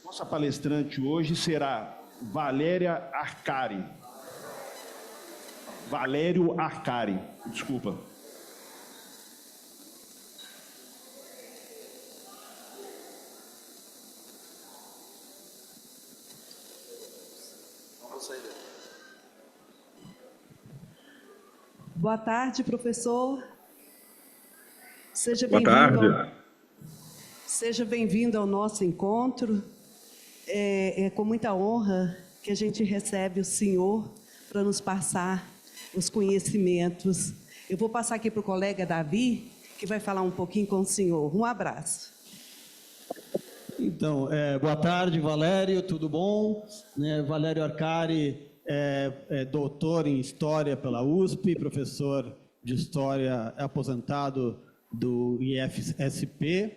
Nossa palestrante hoje será Valéria Arcari. Valério Arcari, desculpa. Boa tarde, professor. Boa tarde. Seja bem-vindo ao nosso encontro. É com muita honra que a gente recebe o senhor para nos passar os conhecimentos. Eu vou passar aqui para o colega Davi, que vai falar um pouquinho com o senhor. Um abraço. Então, boa tarde, Valério, tudo bom? Valério Arcari é doutor em História pela USP, professor de História aposentado do IFSP,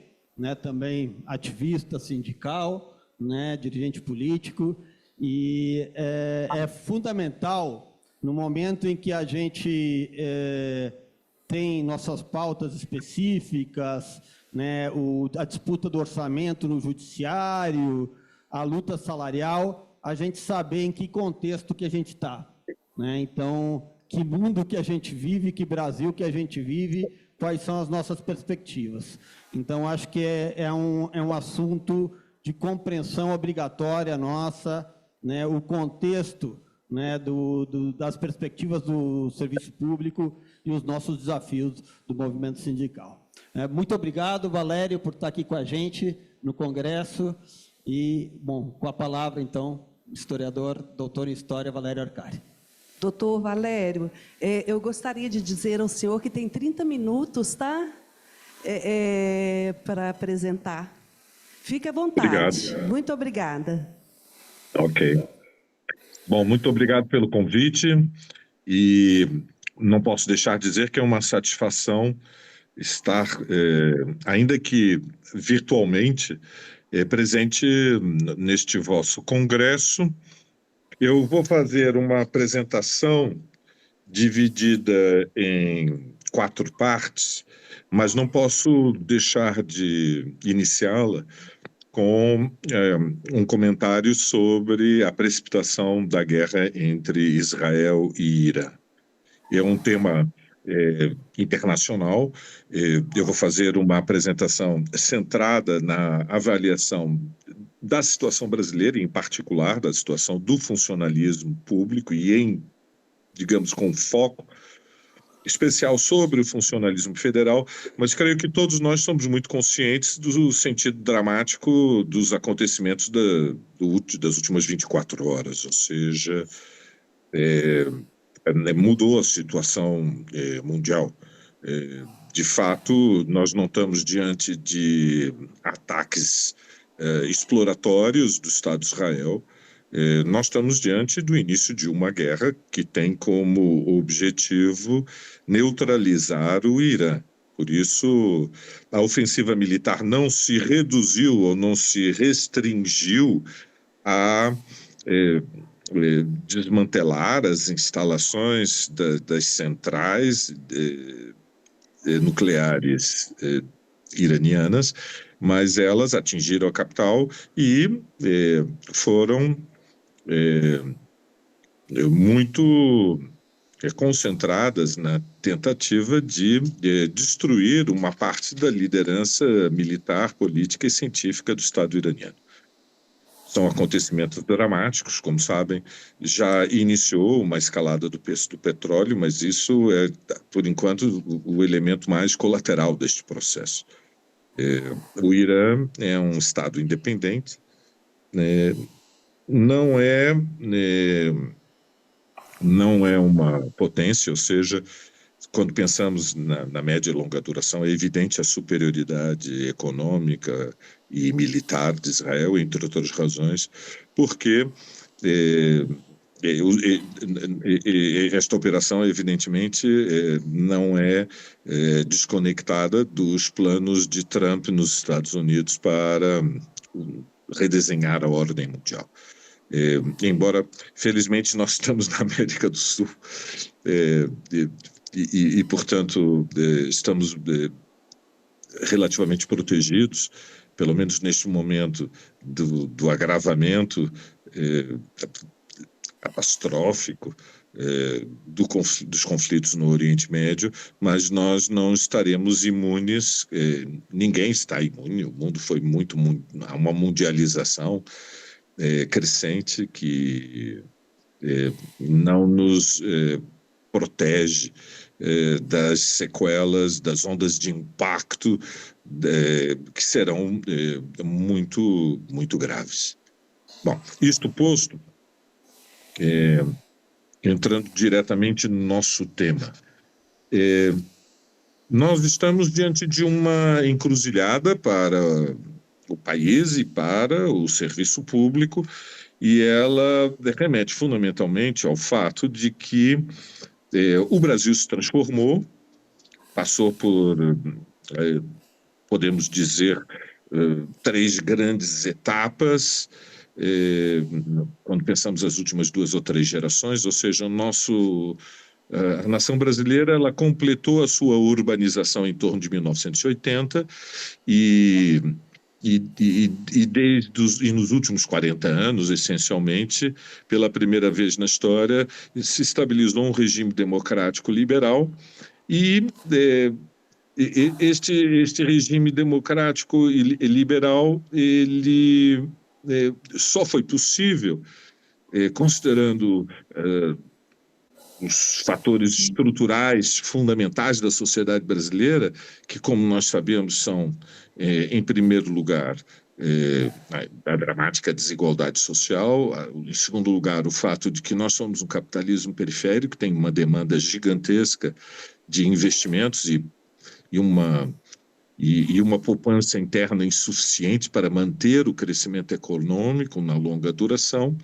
também ativista sindical, dirigente político, e é fundamental, no momento em que a gente tem nossas pautas específicas, a disputa do orçamento no judiciário, a luta salarial, a gente saber em que contexto que a gente está. Então, que mundo que a gente vive, que Brasil que a gente vive, quais são as nossas perspectivas. Então, acho que é um assunto de compreensão obrigatória nossa, o contexto das perspectivas do serviço público e os nossos desafios do movimento sindical. Muito obrigado, Valério, por estar aqui com a gente no Congresso. E, bom, com a palavra, então, historiador, doutor em História, Valério Arcari. Doutor Valério, eu gostaria de dizer ao senhor que tem 30 minutos, tá? Para apresentar. Fique à vontade. Obrigado. Muito obrigada. Ok. Bom, muito obrigado pelo convite e não posso deixar de dizer que é uma satisfação estar, ainda que virtualmente, presente neste vosso congresso. Eu vou fazer uma apresentação dividida em 4 partes, mas não posso deixar de iniciá-la com um comentário sobre a precipitação da guerra entre Israel e Irã. É um tema internacional. Eu vou fazer uma apresentação centrada na avaliação da situação brasileira, em particular da situação do funcionalismo público e digamos, com foco especial sobre o funcionalismo federal, mas creio que todos nós somos muito conscientes do sentido dramático dos acontecimentos das últimas 24 horas, ou seja, mudou a situação mundial. De fato, nós não estamos diante de ataques exploratórios do Estado de Israel. Nós estamos diante do início de uma guerra que tem como objetivo neutralizar o Irã. Por isso, a ofensiva militar não se reduziu ou não se restringiu a desmantelar as instalações das centrais nucleares iranianas, mas elas atingiram a capital e foram muito concentradas na tentativa de destruir uma parte da liderança militar, política e científica do Estado iraniano. São acontecimentos dramáticos, como sabem, já iniciou uma escalada do preço do petróleo, mas isso é, por enquanto, o elemento mais colateral deste processo. O Irã é um Estado independente, não é uma potência, ou seja, quando pensamos na média e longa duração, é evidente a superioridade econômica e militar de Israel, entre outras razões, porque esta operação, evidentemente, não é desconectada dos planos de Trump nos Estados Unidos para redesenhar a ordem mundial. Embora, felizmente, nós estamos na América do Sul e portanto, estamos relativamente protegidos pelo menos neste momento do agravamento catastrófico dos conflitos no Oriente Médio, mas nós não estaremos imunes, ninguém está imune, o mundo foi há uma mundialização crescente que não nos protege das sequelas, das ondas de impacto que serão muito, muito graves. Bom, isto posto, entrando diretamente no nosso tema, nós estamos diante de uma encruzilhada para o país e para o serviço público, e ela remete fundamentalmente ao fato de que o Brasil se transformou, passou por, podemos dizer, 3 grandes etapas, quando pensamos as últimas 2 ou 3 gerações, ou seja, a nação brasileira ela completou a sua urbanização em torno de 1980 e nos últimos 40 anos, essencialmente, pela primeira vez na história, se estabilizou um regime democrático liberal e este regime democrático e liberal ele só foi possível considerando os fatores estruturais fundamentais da sociedade brasileira, que, como nós sabemos, são, em primeiro lugar, a dramática desigualdade social, em segundo lugar, o fato de que nós somos um capitalismo periférico, que tem uma demanda gigantesca de investimentos e uma poupança interna insuficiente para manter o crescimento econômico na longa duração.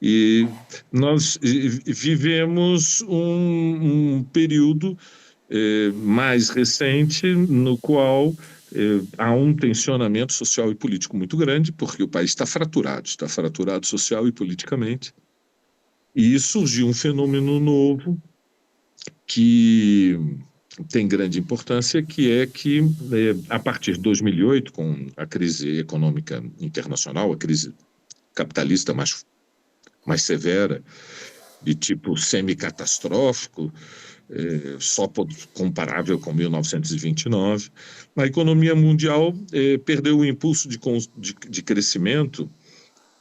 E nós vivemos um período mais recente no qual há um tensionamento social e político muito grande, porque o país está fraturado social e politicamente. E surgiu um fenômeno novo que tem grande importância, que é que, a partir de 2008, com a crise econômica internacional, a crise capitalista mais severa, de tipo semi-catastrófico, só comparável com 1929, a economia mundial perdeu o impulso de crescimento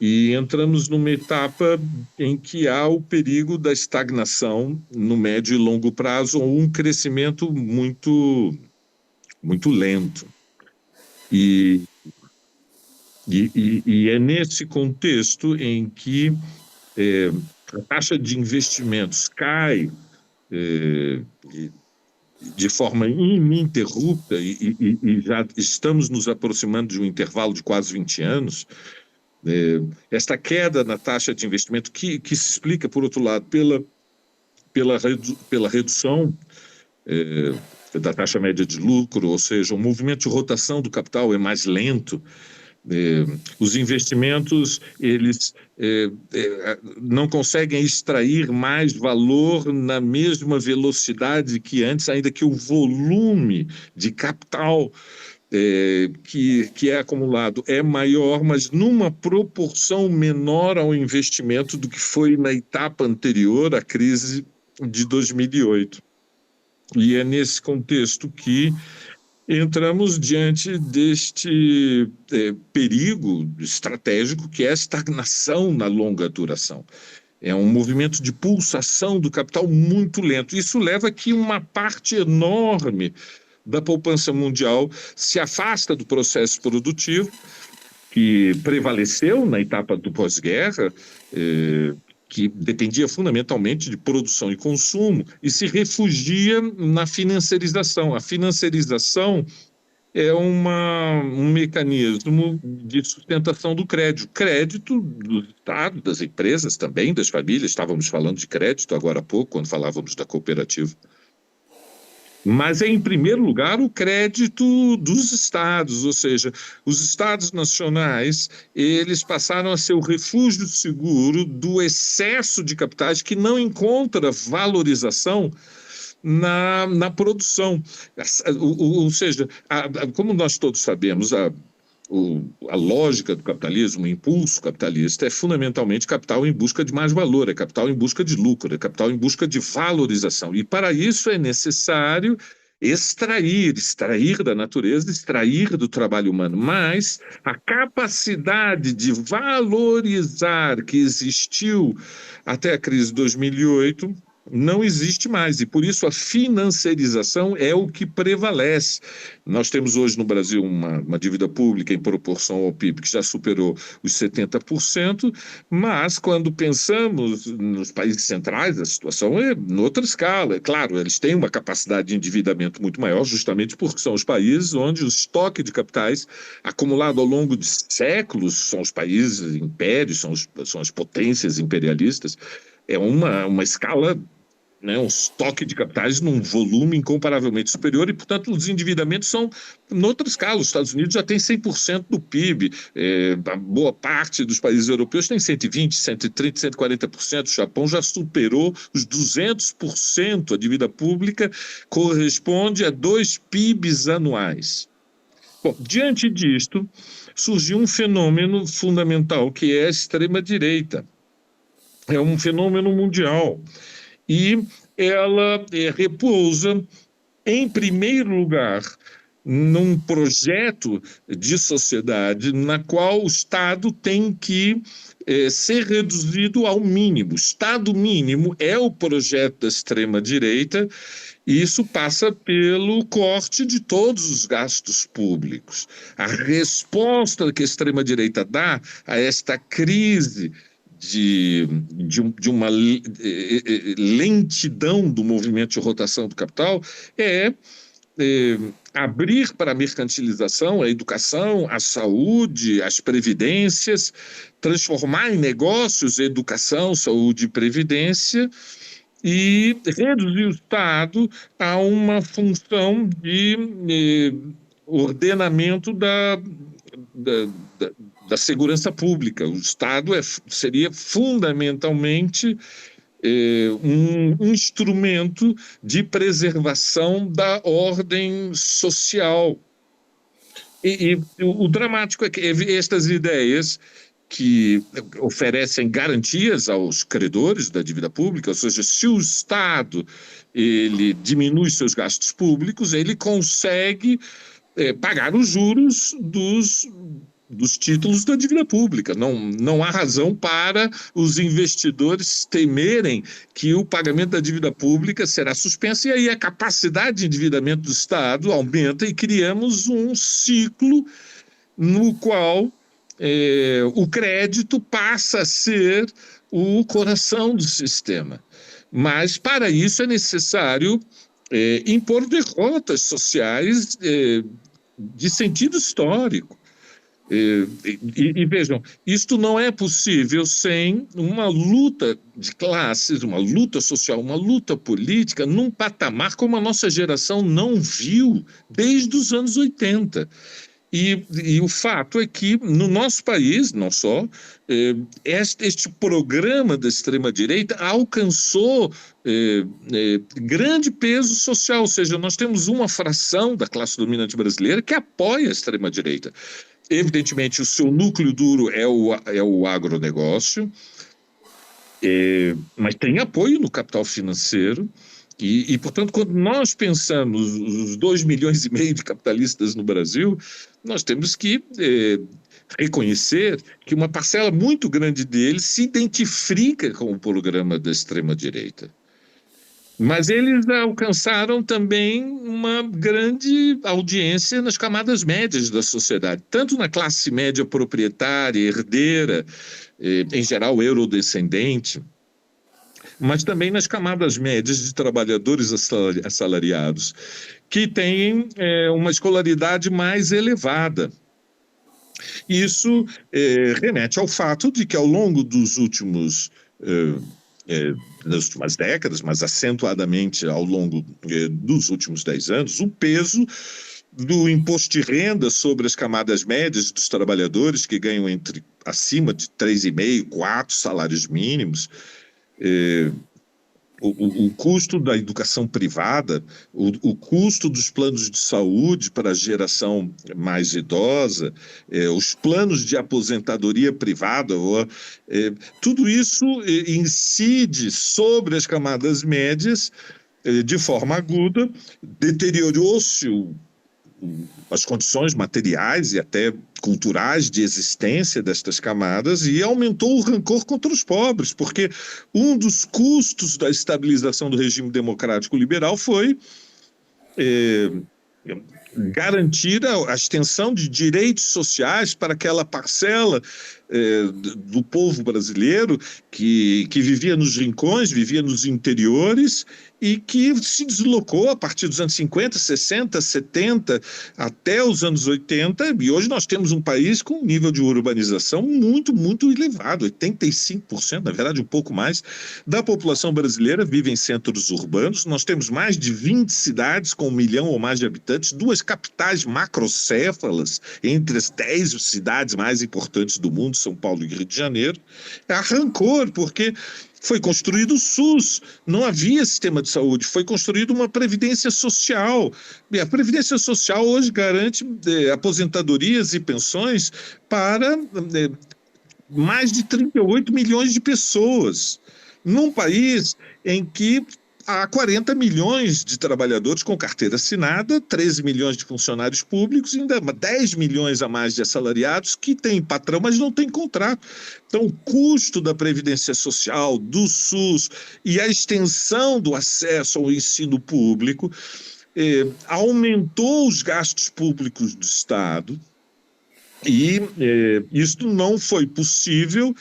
e entramos numa etapa em que há o perigo da estagnação no médio e longo prazo ou um crescimento muito, muito lento. E é nesse contexto em que a taxa de investimentos cai de forma ininterrupta e já estamos nos aproximando de um intervalo de quase 20 anos, esta queda na taxa de investimento que se explica, por outro lado, pela redução da taxa média de lucro, ou seja, o movimento de rotação do capital é mais lento. Os investimentos eles não conseguem extrair mais valor na mesma velocidade que antes, ainda que o volume de capital que é acumulado é maior, mas numa proporção menor ao investimento do que foi na etapa anterior à crise de 2008. E é nesse contexto que entramos diante deste perigo estratégico que é a estagnação na longa duração. É um movimento de pulsação do capital muito lento. Isso leva a que uma parte enorme da poupança mundial se afasta do processo produtivo que prevaleceu na etapa do pós-guerra, que dependia fundamentalmente de produção e consumo, e se refugia na financiarização. A financiarização é um mecanismo de sustentação do crédito do Estado, das empresas também, das famílias. Estávamos falando de crédito agora há pouco, quando falávamos da cooperativa. Mas é, em primeiro lugar, o crédito dos estados, ou seja, os estados nacionais, eles passaram a ser o refúgio seguro do excesso de capitais que não encontra valorização na produção. Ou seja, como nós todos sabemos, a lógica do capitalismo, o impulso capitalista é fundamentalmente capital em busca de mais valor, é capital em busca de lucro, é capital em busca de valorização. E para isso é necessário extrair da natureza, extrair do trabalho humano, mas a capacidade de valorizar que existiu até a crise de 2008 não existe mais, e por isso a financiarização é o que prevalece. Nós temos hoje no Brasil uma dívida pública em proporção ao PIB que já superou os 70%, mas quando pensamos nos países centrais, a situação é noutra escala. É claro, eles têm uma capacidade de endividamento muito maior, justamente porque são os países onde o estoque de capitais acumulado ao longo de séculos, são os países impérios, são as potências imperialistas, é uma escala, né, um estoque de capitais num volume incomparavelmente superior e, portanto, os endividamentos são, em outra escala, os Estados Unidos já tem 100% do PIB, a boa parte dos países europeus tem 120%, 130%, 140%, o Japão já superou os 200%, a dívida pública corresponde a 2 PIBs anuais. Bom, diante disto, surgiu um fenômeno fundamental, que é a extrema-direita. É um fenômeno mundial. E ela repousa, em primeiro lugar, num projeto de sociedade na qual o Estado tem que ser reduzido ao mínimo. O Estado mínimo é o projeto da extrema-direita, e isso passa pelo corte de todos os gastos públicos. A resposta que a extrema-direita dá a esta crise de uma lentidão do movimento de rotação do capital é abrir para a mercantilização, a educação, a saúde, as previdências, transformar em negócios a educação, saúde e previdência, e reduzir o Estado a uma função de ordenamento da segurança pública. O Estado seria fundamentalmente um instrumento de preservação da ordem social. E o dramático é que estas ideias que oferecem garantias aos credores da dívida pública, ou seja, se o Estado ele diminui seus gastos públicos, ele consegue pagar os juros dos títulos da dívida pública. Não há razão para os investidores temerem que o pagamento da dívida pública será suspenso, e aí a capacidade de endividamento do Estado aumenta e criamos um ciclo no qual o crédito passa a ser o coração do sistema. Mas, para isso, é necessário impor derrotas sociais de sentido histórico. E vejam, isto não é possível sem uma luta de classes, uma luta social, uma luta política num patamar como a nossa geração não viu desde os anos 80. E o fato é que, no nosso país, não só, este programa da extrema-direita alcançou grande peso social, ou seja, nós temos uma fração da classe dominante brasileira que apoia a extrema-direita. Evidentemente, o seu núcleo duro é o agronegócio, mas tem apoio no capital financeiro. E, portanto, quando nós pensamos os 2,5 milhões de capitalistas no Brasil, nós temos que reconhecer que uma parcela muito grande deles se identifica com o programa da extrema-direita. Mas eles alcançaram também uma grande audiência nas camadas médias da sociedade, tanto na classe média proprietária, herdeira, em geral eurodescendente, mas também nas camadas médias de trabalhadores assalariados, que têm uma escolaridade mais elevada. Isso remete ao fato de que, ao longo das últimas décadas, mas acentuadamente ao longo dos últimos 10 anos, o peso do imposto de renda sobre as camadas médias dos trabalhadores que ganham acima de 3,5, 4 salários mínimos, o custo da educação privada, o custo dos planos de saúde para a geração mais idosa, os planos de aposentadoria privada, tudo isso incide sobre as camadas médias de forma aguda, deteriorou-se as condições materiais e até culturais de existência destas camadas e aumentou o rancor contra os pobres, porque um dos custos da estabilização do regime democrático liberal foi garantir a extensão de direitos sociais para aquela parcela do povo brasileiro que vivia nos rincões, vivia nos interiores e que se deslocou a partir dos anos 50, 60, 70 até os anos 80, e hoje nós temos um país com um nível de urbanização muito, muito elevado, 85%, na verdade um pouco mais, da população brasileira vive em centros urbanos. Nós temos mais de 20 cidades com 1 milhão ou mais de habitantes, 2 capitais macrocéfalas entre as 10 cidades mais importantes do mundo, São Paulo e Rio de Janeiro. Há rancor, porque foi construído o SUS, não havia sistema de saúde, foi construída uma previdência social. E a previdência social hoje garante aposentadorias e pensões para mais de 38 milhões de pessoas, num país em que há 40 milhões de trabalhadores com carteira assinada, 13 milhões de funcionários públicos, ainda 10 milhões a mais de assalariados que têm patrão, mas não têm contrato. Então, o custo da Previdência Social, do SUS e a extensão do acesso ao ensino público aumentou os gastos públicos do Estado e isto não foi possível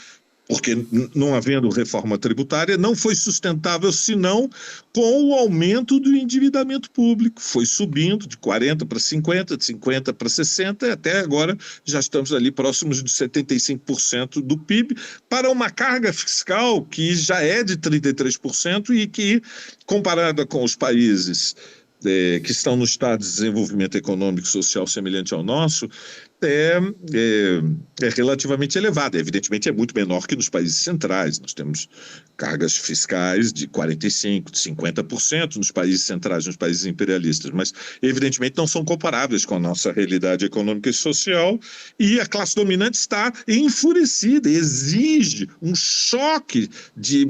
porque não havendo reforma tributária, não foi sustentável senão com o aumento do endividamento público. Foi subindo de 40% para 50%, de 50% para 60%, e até agora já estamos ali próximos de 75% do PIB, para uma carga fiscal que já é de 33% e que, comparada com os países que estão no estado de desenvolvimento econômico e social semelhante ao nosso, é relativamente elevada. Evidentemente, é muito menor que nos países centrais. Nós temos cargas fiscais de 45%, de 50% nos países centrais, nos países imperialistas, mas, evidentemente, não são comparáveis com a nossa realidade econômica e social, e a classe dominante está enfurecida, exige um choque de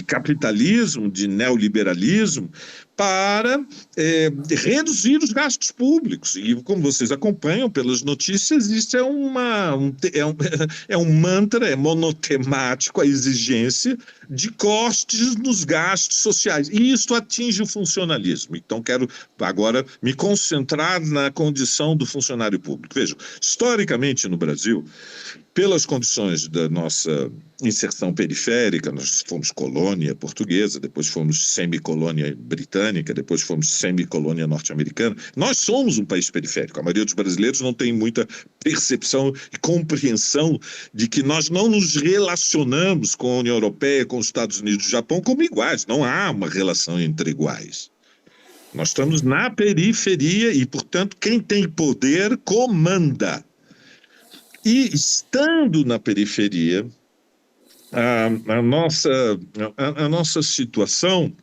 capitalismo, de neoliberalismo, para reduzir os gastos públicos. E, como vocês acompanham pelas notícias, isso é um mantra, é monotemático a exigência de cortes nos gastos sociais. E isso atinge o funcionalismo. Então, quero agora me concentrar na condição do funcionário público. Vejam, historicamente no Brasil, pelas condições da nossa inserção periférica, nós fomos colônia portuguesa, depois fomos semicolônia britânica, depois fomos semicolônia norte-americana. Nós somos um país periférico. A maioria dos brasileiros não tem muita percepção e compreensão de que nós não nos relacionamos com a União Europeia, com os Estados Unidos e o Japão como iguais. Não há uma relação entre iguais. Nós estamos na periferia e, portanto, quem tem poder comanda. E, estando na periferia, a nossa situação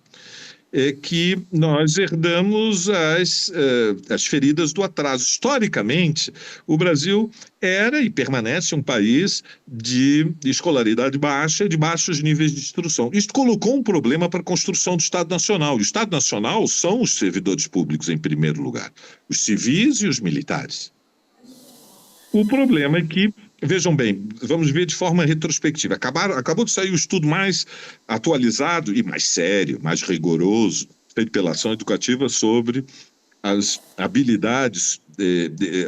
é que nós herdamos as feridas do atraso. Historicamente, o Brasil era e permanece um país de escolaridade baixa, de baixos níveis de instrução. Isto colocou um problema para a construção do Estado Nacional. E o Estado Nacional são os servidores públicos, em primeiro lugar, os civis e os militares. O problema é que, vejam bem, vamos ver de forma retrospectiva. Acabou de sair o estudo mais atualizado e mais sério, mais rigoroso, feito pela Ação Educativa sobre as habilidades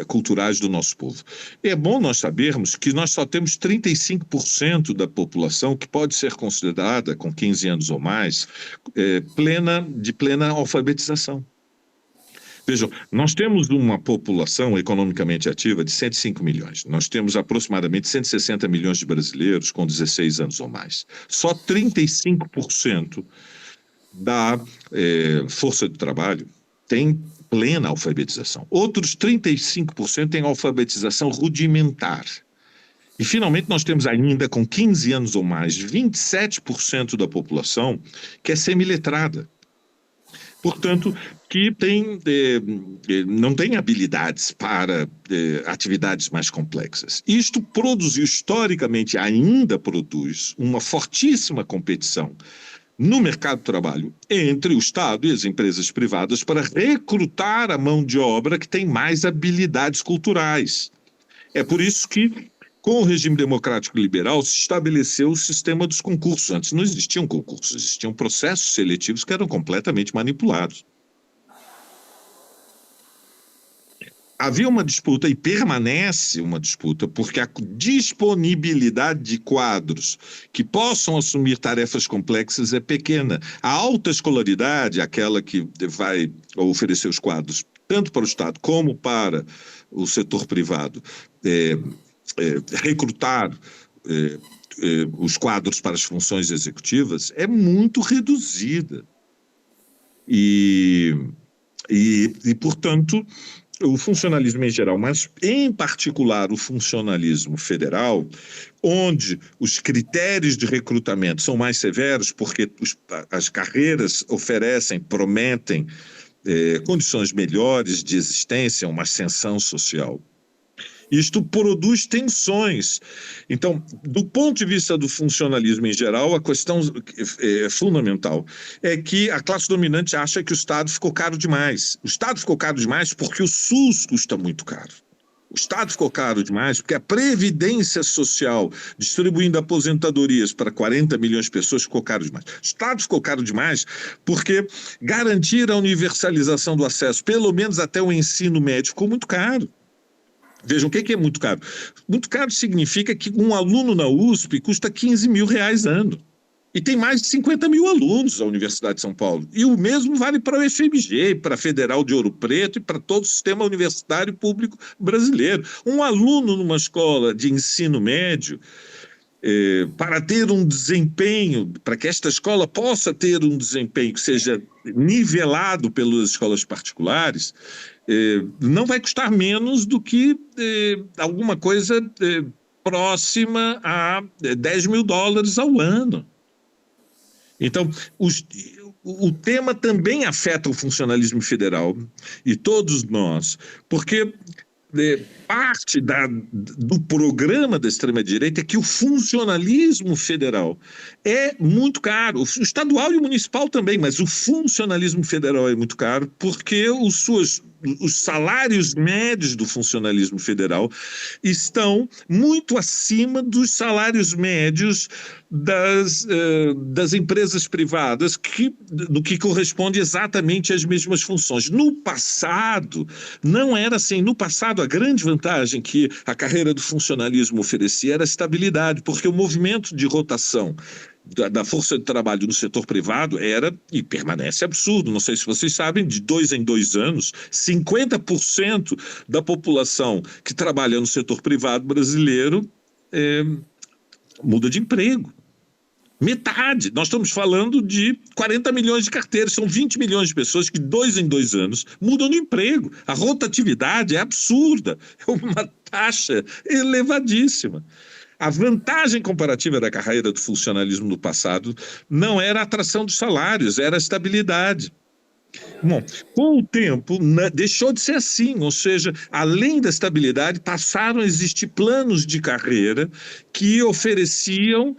culturais do nosso povo. É bom nós sabermos que nós só temos 35% da população que pode ser considerada, com 15 anos ou mais, de plena alfabetização. Vejam, nós temos uma população economicamente ativa de 105 milhões. Nós temos aproximadamente 160 milhões de brasileiros com 16 anos ou mais. Só 35% da força de trabalho tem plena alfabetização. Outros 35% têm alfabetização rudimentar. E, finalmente, nós temos ainda, com 15 anos ou mais, 27% da população que é semiletrada. Portanto, que não tem habilidades para atividades mais complexas. Isto produziu, historicamente, ainda produz uma fortíssima competição no mercado de trabalho entre o Estado e as empresas privadas para recrutar a mão de obra que tem mais habilidades culturais. É por isso que, com o regime democrático liberal, se estabeleceu o sistema dos concursos. Antes não existiam concursos, existiam processos seletivos que eram completamente manipulados. Havia uma disputa, e permanece uma disputa, porque a disponibilidade de quadros que possam assumir tarefas complexas é pequena. A alta escolaridade, aquela que vai oferecer os quadros, tanto para o Estado como para o setor privado, recrutar os quadros para as funções executivas, é muito reduzida. E portanto, o funcionalismo em geral, mas em particular o funcionalismo federal, onde os critérios de recrutamento são mais severos, porque as carreiras oferecem, prometem condições melhores de existência, uma ascensão social. Isto produz tensões. Então, do ponto de vista do funcionalismo em geral, a questão fundamental é que a classe dominante acha que o Estado ficou caro demais. O Estado ficou caro demais porque o SUS custa muito caro. O Estado ficou caro demais porque a Previdência Social, distribuindo aposentadorias para 40 milhões de pessoas, ficou caro demais. O Estado ficou caro demais porque garantir a universalização do acesso, pelo menos até o ensino médio, ficou muito caro. Vejam, o que é muito caro? Muito caro significa que um aluno na USP custa R$15 mil ano. E tem mais de 50 mil alunos a Universidade de São Paulo. E o mesmo vale para o FMG, para a Federal de Ouro Preto e para todo o sistema universitário público brasileiro. Um aluno numa escola de ensino médio, para ter um desempenho, para que esta escola possa ter um desempenho que seja nivelado pelas escolas particulares, não vai custar menos do que alguma coisa próxima a $10 mil ao ano. Então, o tema também afeta o funcionalismo federal e todos nós, porque parte do programa da extrema-direita é que o funcionalismo federal é muito caro, o estadual e o municipal também, mas o funcionalismo federal é muito caro porque os salários médios do funcionalismo federal estão muito acima dos salários médios das empresas privadas, no que corresponde exatamente às mesmas funções. No passado, não era assim. No passado, a grande vantagem que a carreira do funcionalismo oferecia era a estabilidade, porque o movimento de rotação da força de trabalho no setor privado era, e permanece absurdo, não sei se vocês sabem, de 2 em 2 anos, 50% da população que trabalha no setor privado brasileiro muda de emprego. Metade. Nós estamos falando de 40 milhões de carteiras, são 20 milhões de pessoas que 2 em 2 anos mudam de emprego. A rotatividade é absurda, é uma taxa elevadíssima. A vantagem comparativa da carreira do funcionalismo no passado não era a atração dos salários, era a estabilidade. Bom, com o tempo, deixou de ser assim, ou seja, além da estabilidade, passaram a existir planos de carreira que ofereciam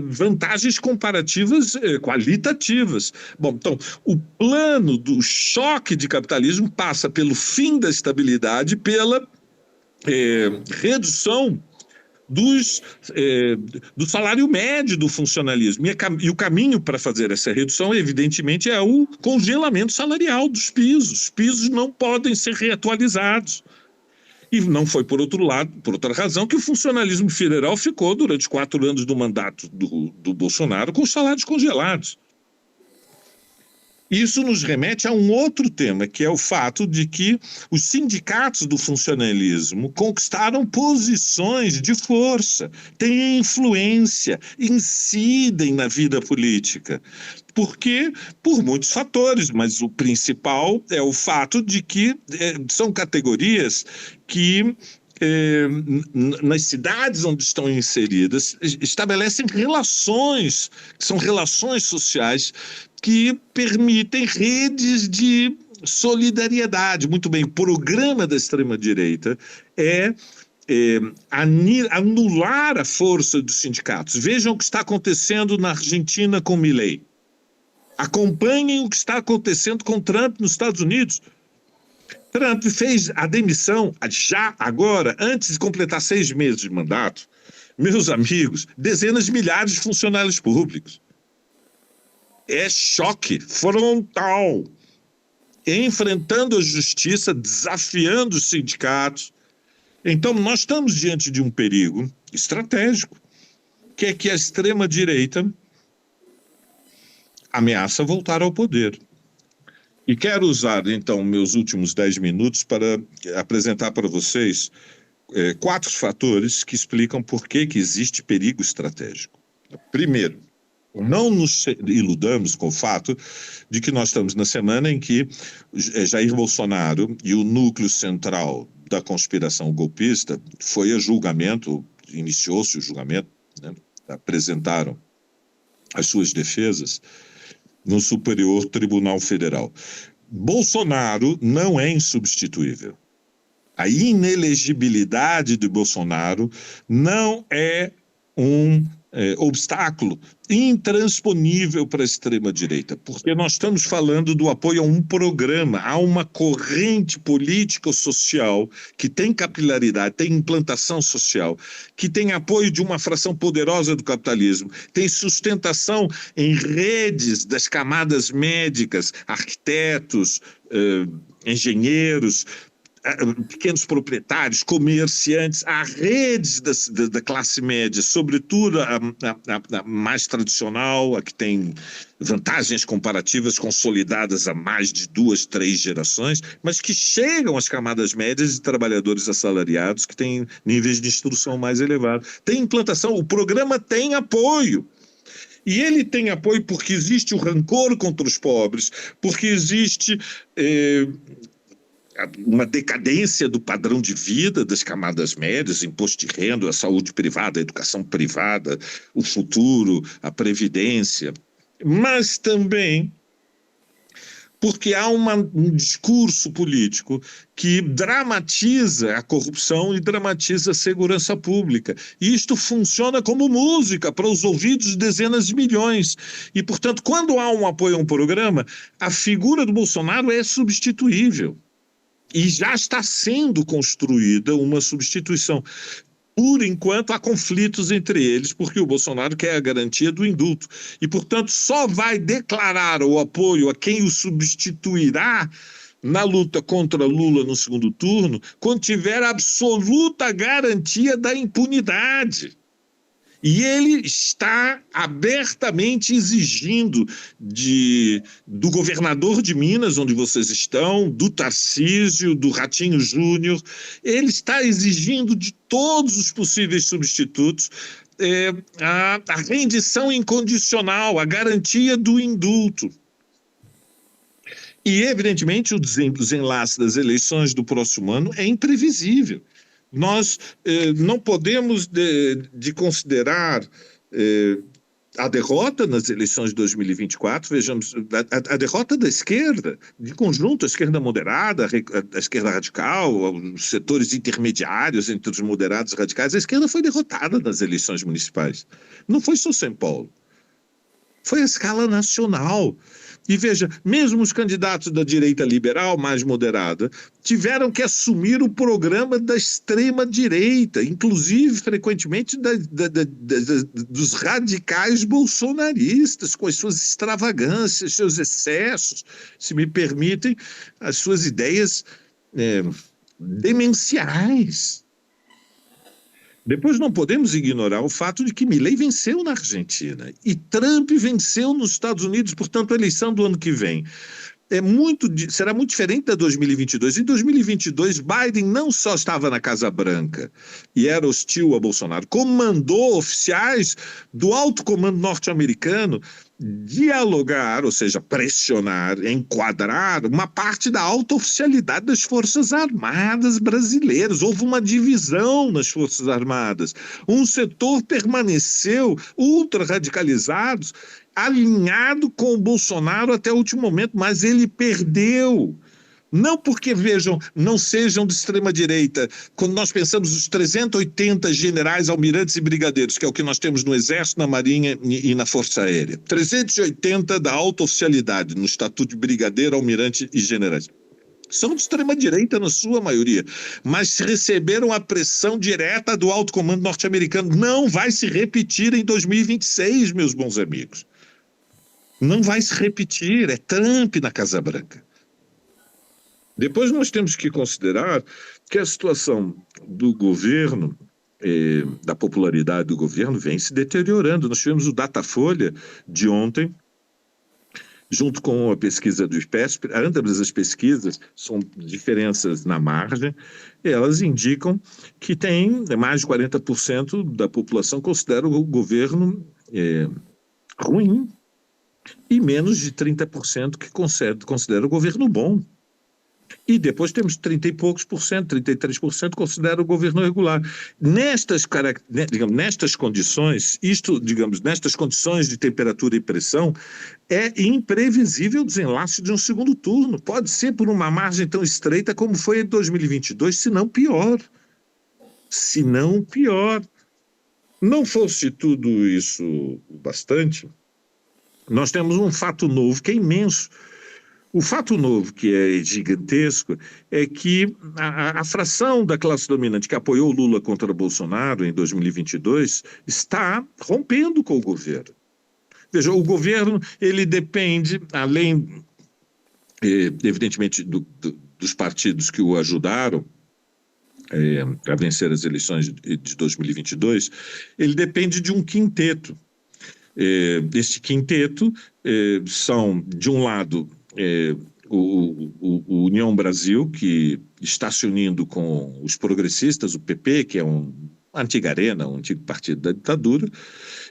vantagens comparativas qualitativas. Bom, então, o plano do choque de capitalismo passa pelo fim da estabilidade, pela redução do salário médio do funcionalismo. E o caminho para fazer essa redução, evidentemente, é o congelamento salarial dos pisos. Os pisos não podem ser reatualizados. E não foi, por outro lado, por outra razão, que o funcionalismo federal ficou, durante 4 anos do mandato do Bolsonaro, com os salários congelados. Isso nos remete a um outro tema, que é o fato de que os sindicatos do funcionalismo conquistaram posições de força, têm influência, incidem na vida política. Porque, por muitos fatores, mas o principal é o fato de que são categorias que nas cidades onde estão inseridas, estabelecem relações, que são relações sociais, que permitem redes de solidariedade. Muito bem, o programa da extrema-direita é anular a força dos sindicatos. Vejam o que está acontecendo na Argentina com Milei. Acompanhem o que está acontecendo com Trump nos Estados Unidos. Trump fez a demissão já agora, antes de completar 6 meses de mandato. Meus amigos, dezenas de milhares de funcionários públicos. É choque frontal. Enfrentando a justiça, desafiando os sindicatos. Então, nós estamos diante de um perigo estratégico, que é que a extrema-direita ameaça voltar ao poder. E quero usar, então, meus últimos 10 minutos para apresentar para vocês 4 fatores que explicam por que existe perigo estratégico. Primeiro, não nos iludamos com o fato de que nós estamos na semana em que Jair Bolsonaro e o núcleo central da conspiração golpista foi a julgamento, iniciou-se o julgamento, né, apresentaram as suas defesas no Superior Tribunal Federal. Bolsonaro não é insubstituível. A inelegibilidade de Bolsonaro não é um obstáculo intransponível para a extrema-direita, porque nós estamos falando do apoio a um programa, a uma corrente político-social que tem capilaridade, tem implantação social, que tem apoio de uma fração poderosa do capitalismo, tem sustentação em redes das camadas médicas, arquitetos, engenheiros, pequenos proprietários, comerciantes, há redes da classe média, sobretudo a mais tradicional, a que tem vantagens comparativas consolidadas há mais de 2, 3 gerações, mas que chegam às camadas médias de trabalhadores assalariados que têm níveis de instrução mais elevados. Tem implantação, o programa tem apoio. E ele tem apoio porque existe o rancor contra os pobres, porque existe uma decadência do padrão de vida das camadas médias, imposto de renda, a saúde privada, a educação privada, o futuro, a previdência, mas também porque há um discurso político que dramatiza a corrupção e dramatiza a segurança pública. E isto funciona como música para os ouvidos de dezenas de milhões. E, portanto, quando há um apoio a um programa, a figura do Bolsonaro é substituível. E já está sendo construída uma substituição. Por enquanto, há conflitos entre eles, porque o Bolsonaro quer a garantia do indulto. E, portanto, só vai declarar o apoio a quem o substituirá na luta contra Lula no segundo turno, quando tiver absoluta garantia da impunidade. E ele está abertamente exigindo do governador de Minas, onde vocês estão, do Tarcísio, do Ratinho Júnior, ele está exigindo de todos os possíveis substitutos a rendição incondicional, a garantia do indulto. E, evidentemente, o desenlace das eleições do próximo ano é imprevisível. Nós não podemos de considerar a derrota nas eleições de 2024, vejamos, a derrota da esquerda, de conjunto, a esquerda moderada, a esquerda radical, os setores intermediários entre os moderados e radicais, a esquerda foi derrotada nas eleições municipais. Não foi só São Paulo, foi a escala nacional. E veja, mesmo os candidatos da direita liberal, mais moderada, tiveram que assumir o programa da extrema-direita, inclusive, frequentemente, dos radicais bolsonaristas, com as suas extravagâncias, seus excessos, se me permitem, as suas ideias demenciais. Depois não podemos ignorar o fato de que Milei venceu na Argentina e Trump venceu nos Estados Unidos, portanto a eleição do ano que vem será muito diferente da 2022. Em 2022, Biden não só estava na Casa Branca e era hostil a Bolsonaro, como mandou oficiais do alto comando norte-americano dialogar, ou seja, pressionar, enquadrar uma parte da alta oficialidade das Forças Armadas brasileiras. Houve uma divisão nas Forças Armadas. Um setor permaneceu ultra radicalizado, alinhado com o Bolsonaro até o último momento, mas ele perdeu. Não porque, vejam, não sejam de extrema-direita. Quando nós pensamos os 380 generais, almirantes e brigadeiros, que é o que nós temos no Exército, na Marinha e na Força Aérea. 380 da alta oficialidade, no estatuto de brigadeiro, almirante e generais. São de extrema-direita na sua maioria, mas receberam a pressão direta do alto comando norte-americano. Não vai se repetir em 2026, meus bons amigos. Não vai se repetir, é Trump na Casa Branca. Depois nós temos que considerar que a situação do governo, da popularidade do governo, vem se deteriorando. Nós tivemos o Datafolha de ontem, junto com a pesquisa do IPESP. Ambas as pesquisas são diferenças na margem, e elas indicam que tem mais de 40% da população considera o governo ruim, e menos de 30% que considera o governo bom. E depois temos 30 e poucos por cento, 33% considera o governo regular. Nestas condições, nestas condições de temperatura e pressão, é imprevisível o desenlace de um segundo turno. Pode ser por uma margem tão estreita como foi em 2022, se não pior. Se não pior. Não fosse tudo isso bastante, nós temos um fato novo que é imenso. O fato novo, que é gigantesco, é que a fração da classe dominante que apoiou Lula contra Bolsonaro em 2022 está rompendo com o governo. Veja, o governo, ele depende, além, evidentemente, dos partidos que o ajudaram a vencer as eleições de 2022, ele depende de um quinteto. Este quinteto são, de um lado, o União Brasil, que está se unindo com os progressistas, o PP, que é uma antiga arena, um antigo partido da ditadura,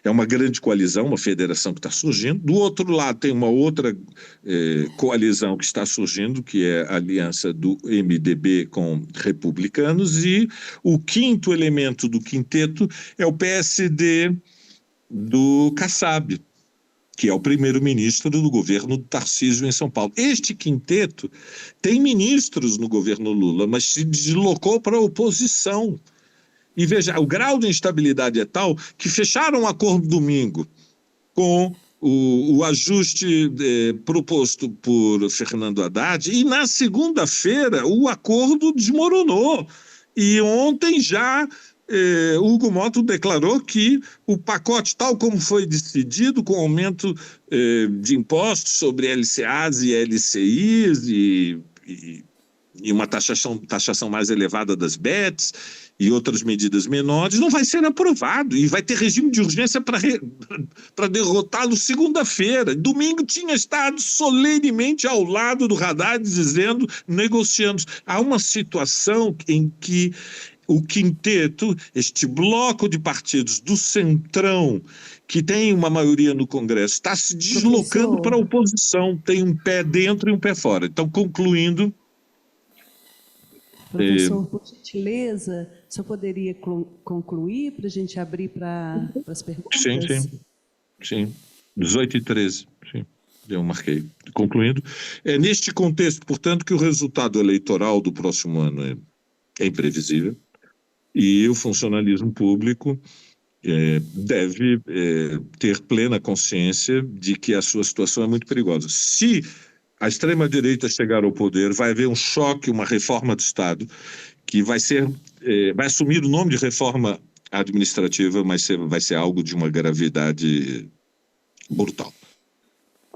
é uma grande coalizão, uma federação que está surgindo. Do outro lado tem uma outra coalizão que está surgindo, que é a aliança do MDB com republicanos, e o quinto elemento do quinteto é o PSD do Kassab, que é o primeiro-ministro do governo do Tarcísio em São Paulo. Este quinteto tem ministros no governo Lula, mas se deslocou para a oposição. E veja, o grau de instabilidade é tal que fecharam um acordo domingo com o ajuste proposto por Fernando Haddad, e na segunda-feira o acordo desmoronou. E ontem já Hugo Motto declarou que o pacote, tal como foi decidido, com aumento de impostos sobre LCAs e LCIs e uma taxação mais elevada das BETs e outras medidas menores, não vai ser aprovado e vai ter regime de urgência para derrotá-lo segunda-feira. Domingo tinha estado solenemente ao lado do Haddad dizendo, negociamos. Há uma situação em que o quinteto, este bloco de partidos do Centrão, que tem uma maioria no Congresso, está se deslocando para a oposição, tem um pé dentro e um pé fora. Então, concluindo... Professor, por gentileza, o senhor poderia concluir para a gente abrir para as perguntas? Sim. 18h13, sim, eu marquei. Concluindo, é neste contexto, portanto, que o resultado eleitoral do próximo ano é imprevisível, e o funcionalismo público deve ter plena consciência de que a sua situação é muito perigosa. Se a extrema-direita chegar ao poder, vai haver um choque, uma reforma do Estado, que vai assumir o nome de reforma administrativa, mas vai ser algo de uma gravidade brutal.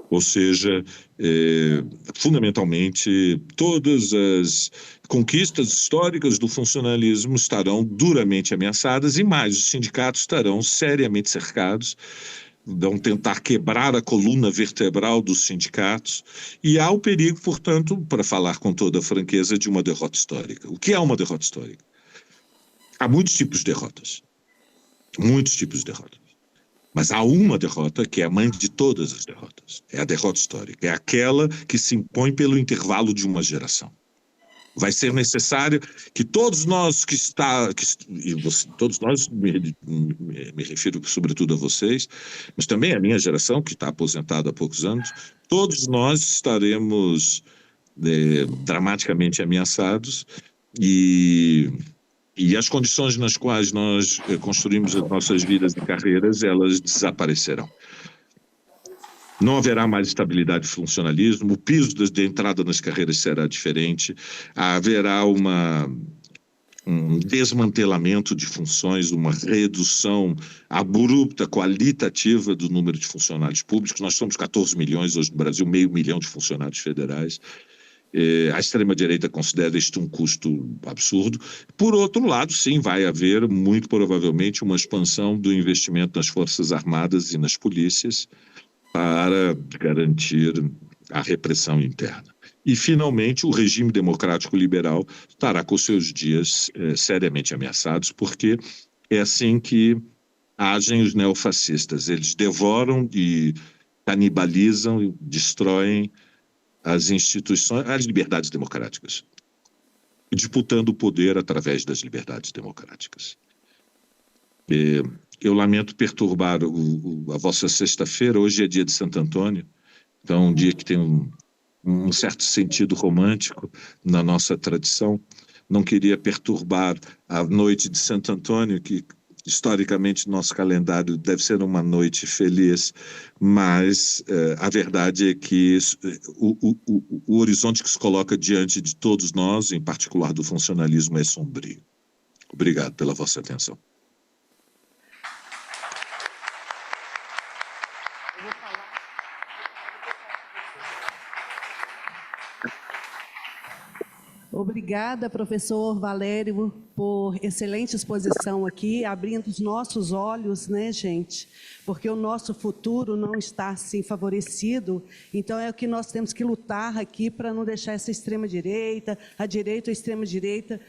Ou seja, fundamentalmente, todas as conquistas históricas do funcionalismo estarão duramente ameaçadas, e mais, os sindicatos estarão seriamente cercados. vão tentar quebrar a coluna vertebral dos sindicatos, e há o perigo, portanto, para falar com toda a franqueza, de uma derrota histórica. O que é uma derrota histórica? Há muitos tipos de derrotas. Muitos tipos de derrotas. Mas há uma derrota que é a mãe de todas as derrotas. É a derrota histórica. É aquela que se impõe pelo intervalo de uma geração. Vai ser necessário que todos nós todos nós, me refiro sobretudo a vocês, mas também a minha geração, que está aposentada há poucos anos, todos nós estaremos dramaticamente ameaçados e as condições nas quais nós construímos as nossas vidas e carreiras, elas desaparecerão. Não haverá mais estabilidade e funcionalismo, o piso de entrada nas carreiras será diferente, haverá um desmantelamento de funções, uma redução abrupta, qualitativa do número de funcionários públicos. Nós somos 14 milhões hoje no Brasil, 500 mil de funcionários federais. A extrema-direita considera isto um custo absurdo. Por outro lado, sim, vai haver, muito provavelmente, uma expansão do investimento nas Forças Armadas e nas polícias para garantir a repressão interna. E, finalmente, o regime democrático liberal estará com seus dias seriamente ameaçados, porque é assim que agem os neofascistas. Eles devoram e canibalizam e destroem as instituições, as liberdades democráticas, disputando o poder através das liberdades democráticas. Eu lamento perturbar a vossa sexta-feira. Hoje é dia de Santo Antônio, então um dia que tem um certo sentido romântico na nossa tradição. Não queria perturbar a noite de Santo Antônio, que historicamente nosso calendário deve ser uma noite feliz, mas a verdade é que o horizonte que se coloca diante de todos nós, em particular do funcionalismo, é sombrio. Obrigado pela vossa atenção. Obrigada, professor Valério, por excelente exposição aqui, abrindo os nossos olhos, né, gente? Porque o nosso futuro não está, assim, favorecido. Então, é o que nós temos que lutar aqui para não deixar essa extrema-direita, a direita ou a extrema-direita,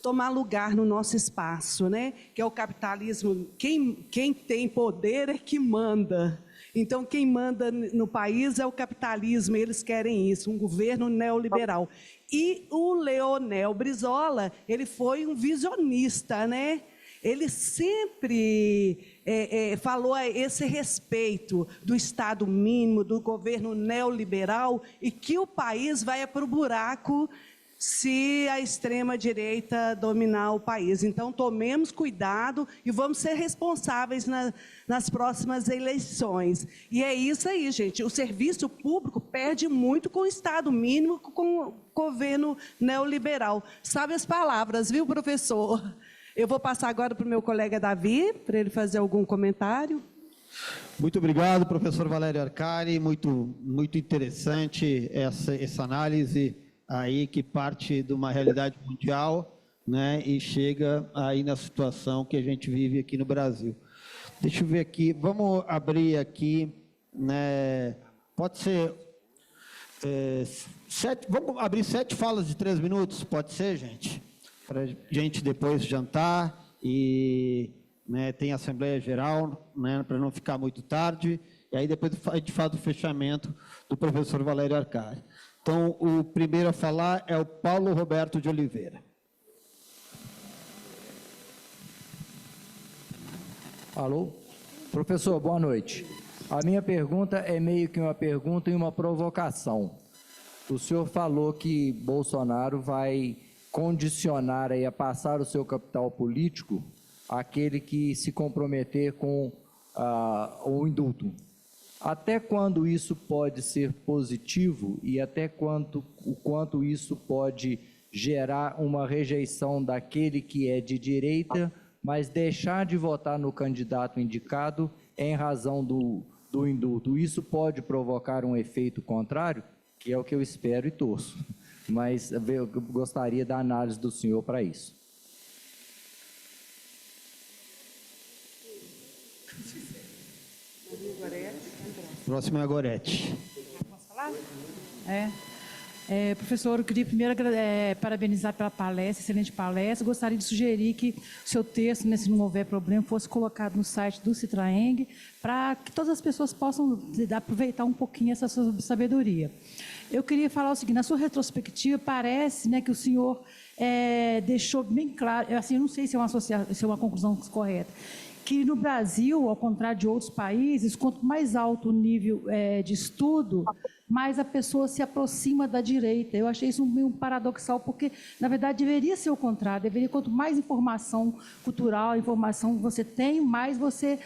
tomar lugar no nosso espaço, né? Que é o capitalismo. Quem tem poder é que manda. Então, quem manda no país é o capitalismo, eles querem isso, um governo neoliberal. E o Leonel Brizola, ele foi um visionista, né? Ele sempre falou a esse respeito do Estado mínimo, do governo neoliberal, e que o país vai para o buraco se a extrema-direita dominar o país. Então, tomemos cuidado e vamos ser responsáveis nas próximas eleições. E é isso aí, gente. O serviço público perde muito com o Estado mínimo, com o governo neoliberal. Sabe as palavras, viu, professor? Eu vou passar agora para o meu colega Davi, para ele fazer algum comentário. Muito obrigado, professor Valério Arcari. Muito interessante essa análise aí que parte de uma realidade mundial, né, e chega aí na situação que a gente vive aqui no Brasil. Deixa eu ver aqui, vamos abrir aqui, né, pode ser, vamos abrir 7 falas de 3 minutos, pode ser, gente? Para a gente depois jantar e, né, tem Assembleia Geral, né, para não ficar muito tarde, e aí depois a gente faz o fechamento do professor Valério Arcari. Então, o primeiro a falar é o Paulo Roberto de Oliveira. Alô? Professor, boa noite. A minha pergunta é meio que uma pergunta e uma provocação. O senhor falou que Bolsonaro vai condicionar aí a passar o seu capital político àquele que se comprometer com o indulto. Até quando isso pode ser positivo e até o quanto isso pode gerar uma rejeição daquele que é de direita, mas deixar de votar no candidato indicado em razão do indulto? Isso pode provocar um efeito contrário, que é o que eu espero e torço. Mas eu gostaria da análise do senhor para isso. Próximo é a Gorete. Posso falar? Professor, eu queria primeiro parabenizar pela palestra, excelente palestra. Gostaria de sugerir que o seu texto, se não houver problema, fosse colocado no site do Citraeng, para que todas as pessoas possam aproveitar um pouquinho essa sua sabedoria. Eu queria falar o seguinte: na sua retrospectiva, parece, né, que o senhor deixou bem claro, assim, eu não sei se é uma conclusão correta, que no Brasil, ao contrário de outros países, quanto mais alto o nível de estudo, mais a pessoa se aproxima da direita. Eu achei isso meio paradoxal, porque, na verdade, deveria ser o contrário. Quanto mais informação cultural, informação você tem, mais você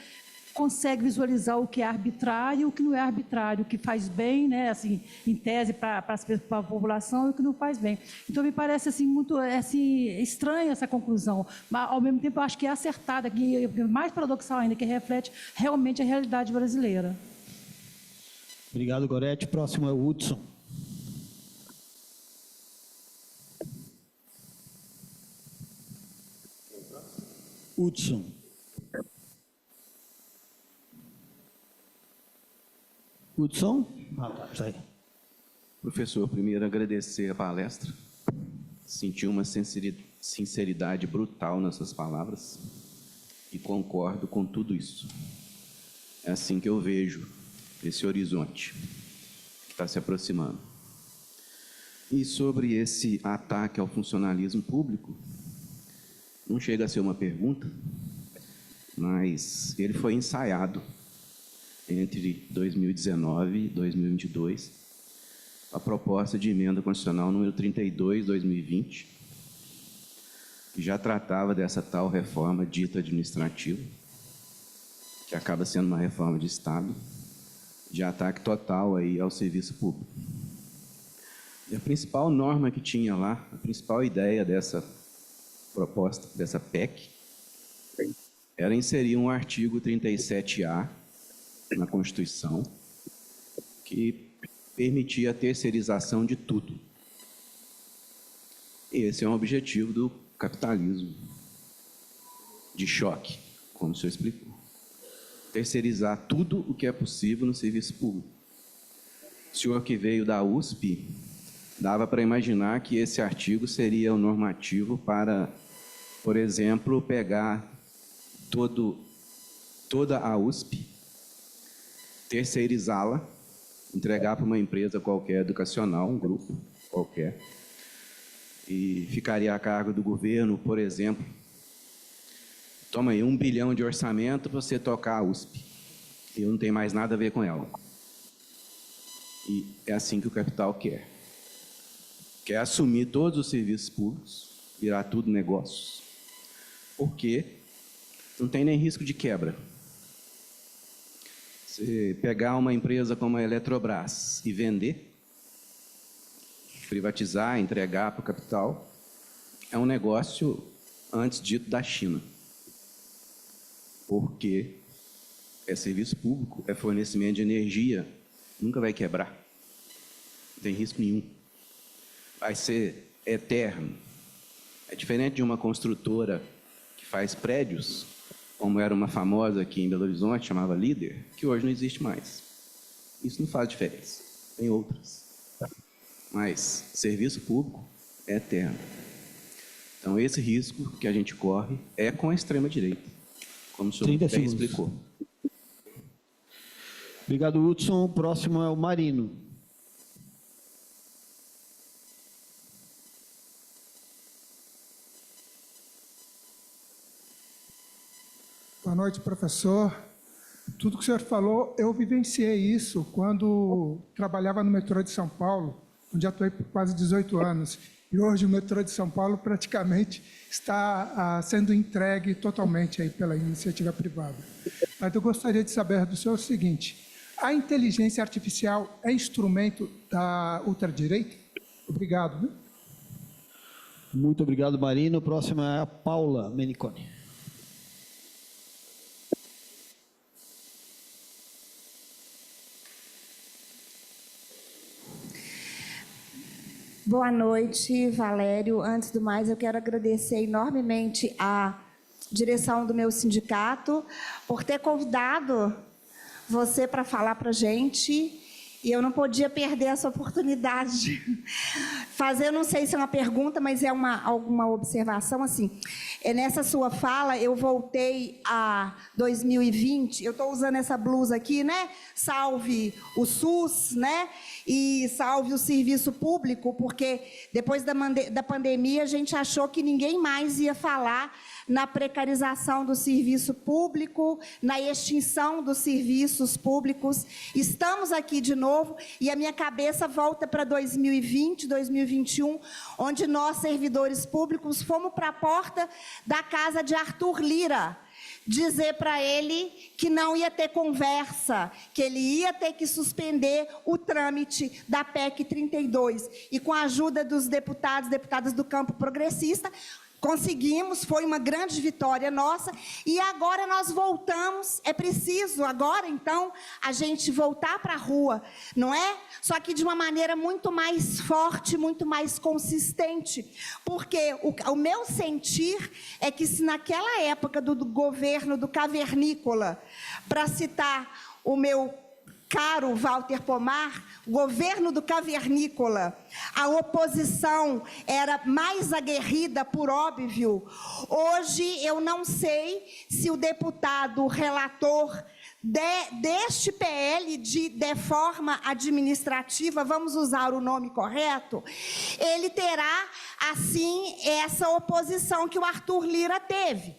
consegue visualizar o que é arbitrário e o que não é arbitrário, o que faz bem, né, assim, em tese, para a população, e o que não faz bem. Então, me parece assim, muito estranha essa conclusão, mas, ao mesmo tempo, eu acho que é acertada, que é mais paradoxal ainda, que reflete realmente a realidade brasileira. Obrigado, Gorete. Próximo é o Hudson. Hudson. Hudson? Tá aí. Professor, primeiro agradecer a palestra. Senti uma sinceridade brutal nas suas palavras e concordo com tudo isso. É assim que eu vejo esse horizonte que está se aproximando. E sobre esse ataque ao funcionalismo público, não chega a ser uma pergunta, mas ele foi ensaiado entre 2019 e 2022, a proposta de emenda constitucional número 32, 2020, que já tratava dessa tal reforma dita administrativa, que acaba sendo uma reforma de Estado, de ataque total aí ao serviço público. E a principal norma que tinha lá, a principal ideia dessa proposta, dessa PEC, era inserir um artigo 37A na Constituição, que permitia a terceirização de tudo. E esse é um objetivo do capitalismo de choque, como o senhor explicou. Terceirizar tudo o que é possível no serviço público. O senhor que veio da USP, dava para imaginar que esse artigo seria o normativo para, por exemplo, pegar toda a USP, terceirizá-la, entregar para uma empresa qualquer educacional, um grupo qualquer, e ficaria a cargo do governo, por exemplo. Toma aí 1 bilhão de orçamento para você tocar a USP. E não tem mais nada a ver com ela. E é assim que o capital quer. Quer assumir todos os serviços públicos, virar tudo negócios. Porque não tem nem risco de quebra. Se pegar uma empresa como a Eletrobras e vender, privatizar, entregar para o capital, é um negócio antes dito da China. Porque é serviço público, é fornecimento de energia, nunca vai quebrar. Não tem risco nenhum. Vai ser eterno. É diferente de uma construtora que faz prédios, como era uma famosa aqui em Belo Horizonte, chamava Líder, que hoje não existe mais. Isso não faz diferença. Tem outras. Mas serviço público é eterno. Então, esse risco que a gente corre é com a extrema-direita, como o senhor bem explicou. Obrigado, Hudson. O próximo é o Marino. Boa noite, professor. Tudo que o senhor falou, eu vivenciei isso quando trabalhava no metrô de São Paulo, onde atuei por quase 18 anos. E hoje o metrô de São Paulo praticamente está sendo entregue totalmente aí pela iniciativa privada. Mas eu gostaria de saber do senhor o seguinte: a inteligência artificial é instrumento da ultradireita? Obrigado. Viu? Muito obrigado, Marino. O próximo é a Paula Meniconi. Boa noite, Valério. Antes do mais, eu quero agradecer enormemente à direção do meu sindicato por ter convidado você para falar para a gente, e eu não podia perder essa oportunidade. Fazer, não sei se é uma pergunta, mas é alguma observação, assim. Nessa sua fala, eu voltei a 2020, eu estou usando essa blusa aqui, né? Salve o SUS, né? E salve o serviço público, porque depois da pandemia a gente achou que ninguém mais ia falar na precarização do serviço público, na extinção dos serviços públicos. Estamos aqui de novo e a minha cabeça volta para 2020, 2021, onde nós, servidores públicos, fomos para a porta da casa de Arthur Lira, dizer para ele que não ia ter conversa, que ele ia ter que suspender o trâmite da PEC 32. E com a ajuda dos deputadas do campo progressista, conseguimos, foi uma grande vitória nossa, e agora nós voltamos, é preciso agora, então, a gente voltar para a rua, não é? Só que de uma maneira muito mais forte, muito mais consistente, porque o meu sentir é que se naquela época do governo do cavernícola, para citar o meu caro Walter Pomar, governo do cavernícola, a oposição era mais aguerrida, por óbvio. Hoje, eu não sei se o deputado relator deste PL de forma administrativa, vamos usar o nome correto, ele terá, assim, essa oposição que o Arthur Lira teve.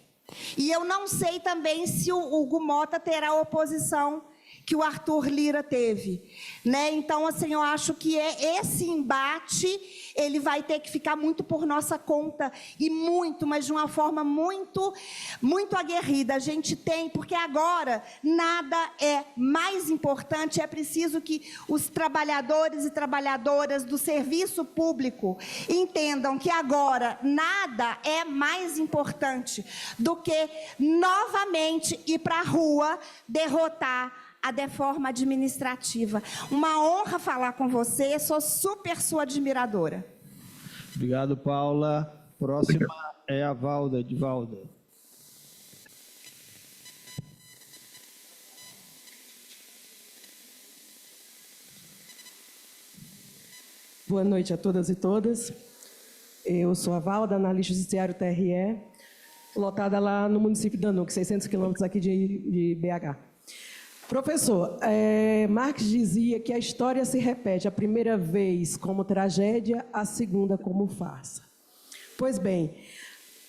E eu não sei também se o Hugo Mota terá oposição que o Arthur Lira teve, né? Então, assim, eu acho que esse embate, ele vai ter que ficar muito por nossa conta, e muito, mas de uma forma muito, muito aguerrida. A gente tem, porque agora nada é mais importante, é preciso que os trabalhadores e trabalhadoras do serviço público entendam que agora nada é mais importante do que novamente ir para a rua derrotar a deforma administrativa. Uma honra falar com você, sou super sua admiradora. Obrigado, Paula. Próxima é a Valda, de Valda. Boa noite a todas e todas. Eu sou a Valda, analista judiciário TRE, lotada lá no município de Danuque, 600 quilômetros aqui de BH. Professor, Marx dizia que a história se repete a primeira vez como tragédia, a segunda como farsa. Pois bem,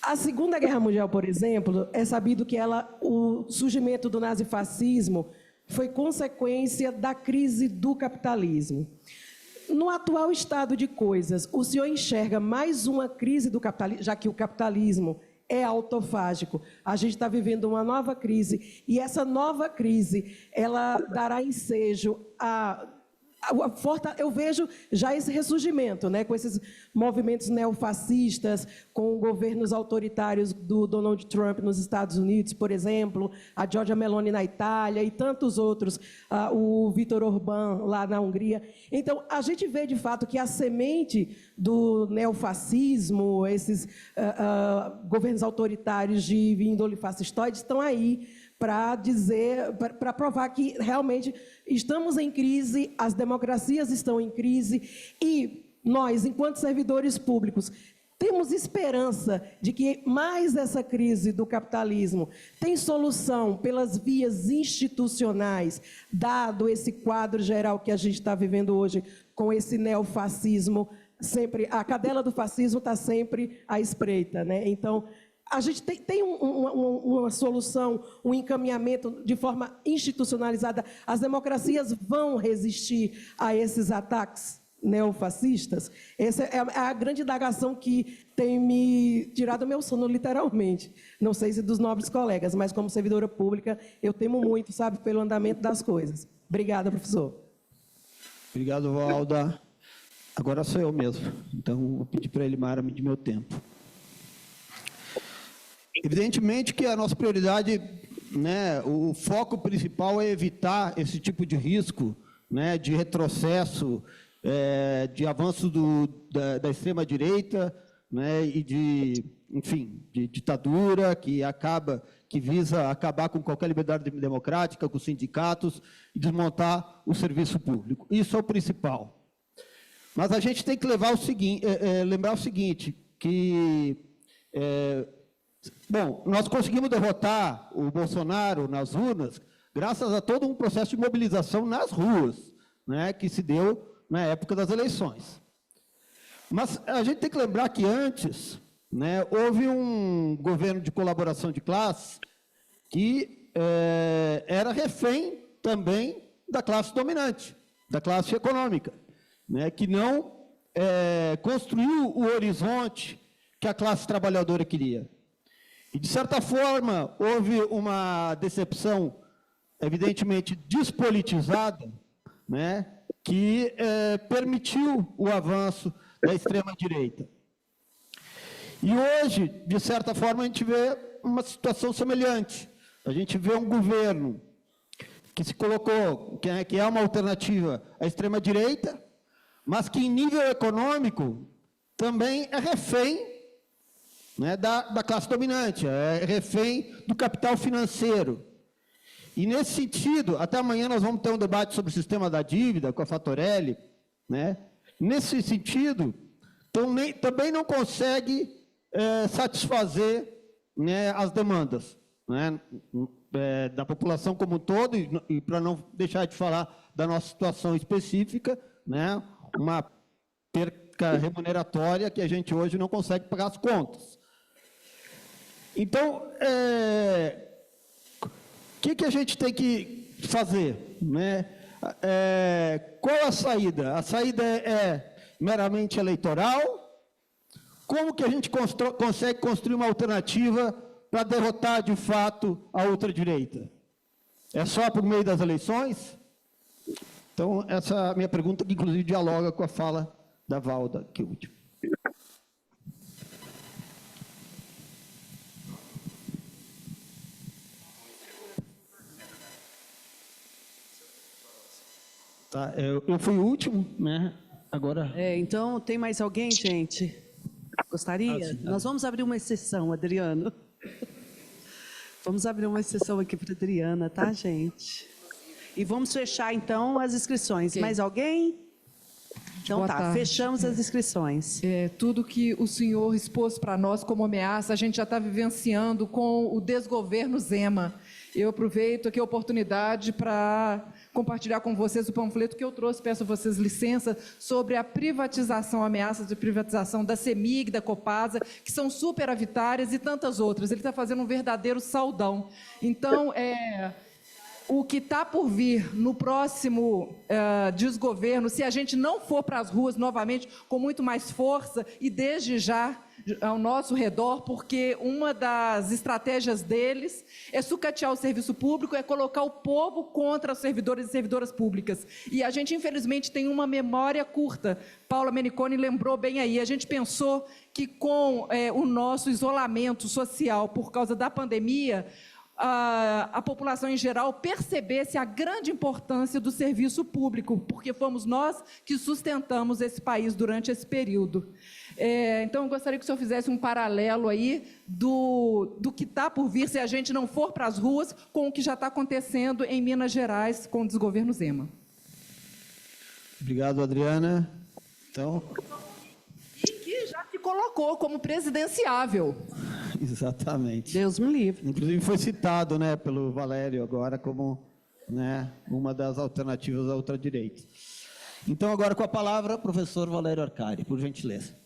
a Segunda Guerra Mundial, por exemplo, é sabido que o surgimento do nazifascismo foi consequência da crise do capitalismo. No atual estado de coisas, o senhor enxerga mais uma crise do capitalismo, já que o capitalismo é autofágico. A gente está vivendo uma nova crise, e essa nova crise, ela dará ensejo eu vejo já esse ressurgimento, né, com esses movimentos neofascistas, com governos autoritários do Donald Trump nos Estados Unidos, por exemplo, a Giorgia Meloni na Itália e tantos outros, o Viktor Orbán lá na Hungria. Então, a gente vê, de fato, que a semente do neofascismo, esses governos autoritários de índole fascistoide estão aí para provar que realmente estamos em crise, as democracias estão em crise, e nós, enquanto servidores públicos, temos esperança de que mais essa crise do capitalismo tem solução pelas vias institucionais, dado esse quadro geral que a gente está vivendo hoje com esse neofascismo, sempre, a cadela do fascismo está sempre à espreita, né? Então, a gente tem uma solução, um encaminhamento de forma institucionalizada. As democracias vão resistir a esses ataques neofascistas? Essa é a grande indagação que tem me tirado meu sono, literalmente. Não sei se dos nobres colegas, mas como servidora pública, eu temo muito, sabe, pelo andamento das coisas. Obrigada, professor. Obrigado, Valda. Agora sou eu mesmo, então vou pedir para a Elimara medir meu tempo. Evidentemente que a nossa prioridade, né, o foco principal é evitar esse tipo de risco, né, de retrocesso, de avanço da extrema-direita, né, e enfim, de ditadura, que visa acabar com qualquer liberdade democrática, com os sindicatos e desmontar o serviço público. Isso é o principal. Mas a gente tem que lembrar o seguinte, que, bom, nós conseguimos derrotar o Bolsonaro nas urnas graças a todo um processo de mobilização nas ruas, né, que se deu na época das eleições. Mas a gente tem que lembrar que antes, né, houve um governo de colaboração de classe que era refém também da classe dominante, da classe econômica, né, que não construiu o horizonte que a classe trabalhadora queria. E, de certa forma, houve uma decepção, evidentemente, despolitizada, né, que permitiu o avanço da extrema-direita. E hoje, de certa forma, a gente vê uma situação semelhante. A gente vê um governo que se colocou, que é uma alternativa à extrema-direita, mas que, em nível econômico, também é refém, né, da classe dominante, é refém do capital financeiro. E, nesse sentido, até amanhã nós vamos ter um debate sobre o sistema da dívida com a Fatorelli, né? Nesse sentido, também não consegue satisfazer, né, as demandas, né, da população como um todo, e para não deixar de falar da nossa situação específica, né, uma perca remuneratória que a gente hoje não consegue pagar as contas. Então, o que a gente tem que fazer, né? Qual a saída? A saída é meramente eleitoral? Como que a gente consegue construir uma alternativa para derrotar, de fato, a ultradireita? É só por meio das eleições? Então, essa é a minha pergunta, que inclusive dialoga com a fala da Valda, que é o último. Tá, eu fui o último, né? Agora. Então, tem mais alguém, gente? Gostaria? Nós vamos abrir uma exceção, Adriano. Vamos abrir uma exceção aqui para a Adriana, tá, gente? E vamos fechar, então, as inscrições. Okay. Mais alguém? Então Boa tá, tarde. fechamos as inscrições. Tudo que o senhor expôs para nós como ameaça, a gente já está vivenciando com o desgoverno Zema. Eu aproveito aqui a oportunidade para compartilhar com vocês o panfleto que eu trouxe, peço a vocês licença, sobre a privatização, ameaças de privatização da CEMIG, da Copasa, que são superavitárias e tantas outras. Ele está fazendo um verdadeiro saudão. Então, o que está por vir no próximo desgoverno, se a gente não for para as ruas novamente com muito mais força e desde já ao nosso redor, porque uma das estratégias deles é sucatear o serviço público, é colocar o povo contra os servidores e servidoras públicas. E a gente, infelizmente, tem uma memória curta. Paula Meniconi lembrou bem aí. A gente pensou que com o nosso isolamento social por causa da pandemia, a população em geral percebesse a grande importância do serviço público, porque fomos nós que sustentamos esse país durante esse período. Então, eu gostaria que o senhor fizesse um paralelo aí do que está por vir, se a gente não for para as ruas, com o que já está acontecendo em Minas Gerais com o desgoverno Zema. Obrigado, Adriana. Então... E que já se colocou como presidenciável. Exatamente. Deus me livre. Inclusive foi citado, né, pelo Valério agora como, né, uma das alternativas à ultradireita. Então, agora com a palavra, professor Valério Arcari, por gentileza.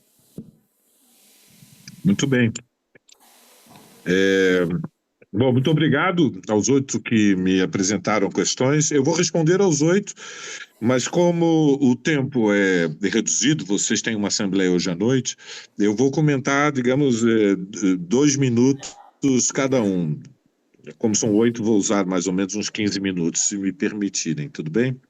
Muito bem. Bom, muito obrigado aos 8 que me apresentaram questões. Eu vou responder aos 8, mas como o tempo é reduzido, vocês têm uma assembleia hoje à noite, eu vou comentar, digamos, 2 minutos cada um. Como são 8, vou usar mais ou menos uns 15 minutos, se me permitirem, tudo bem?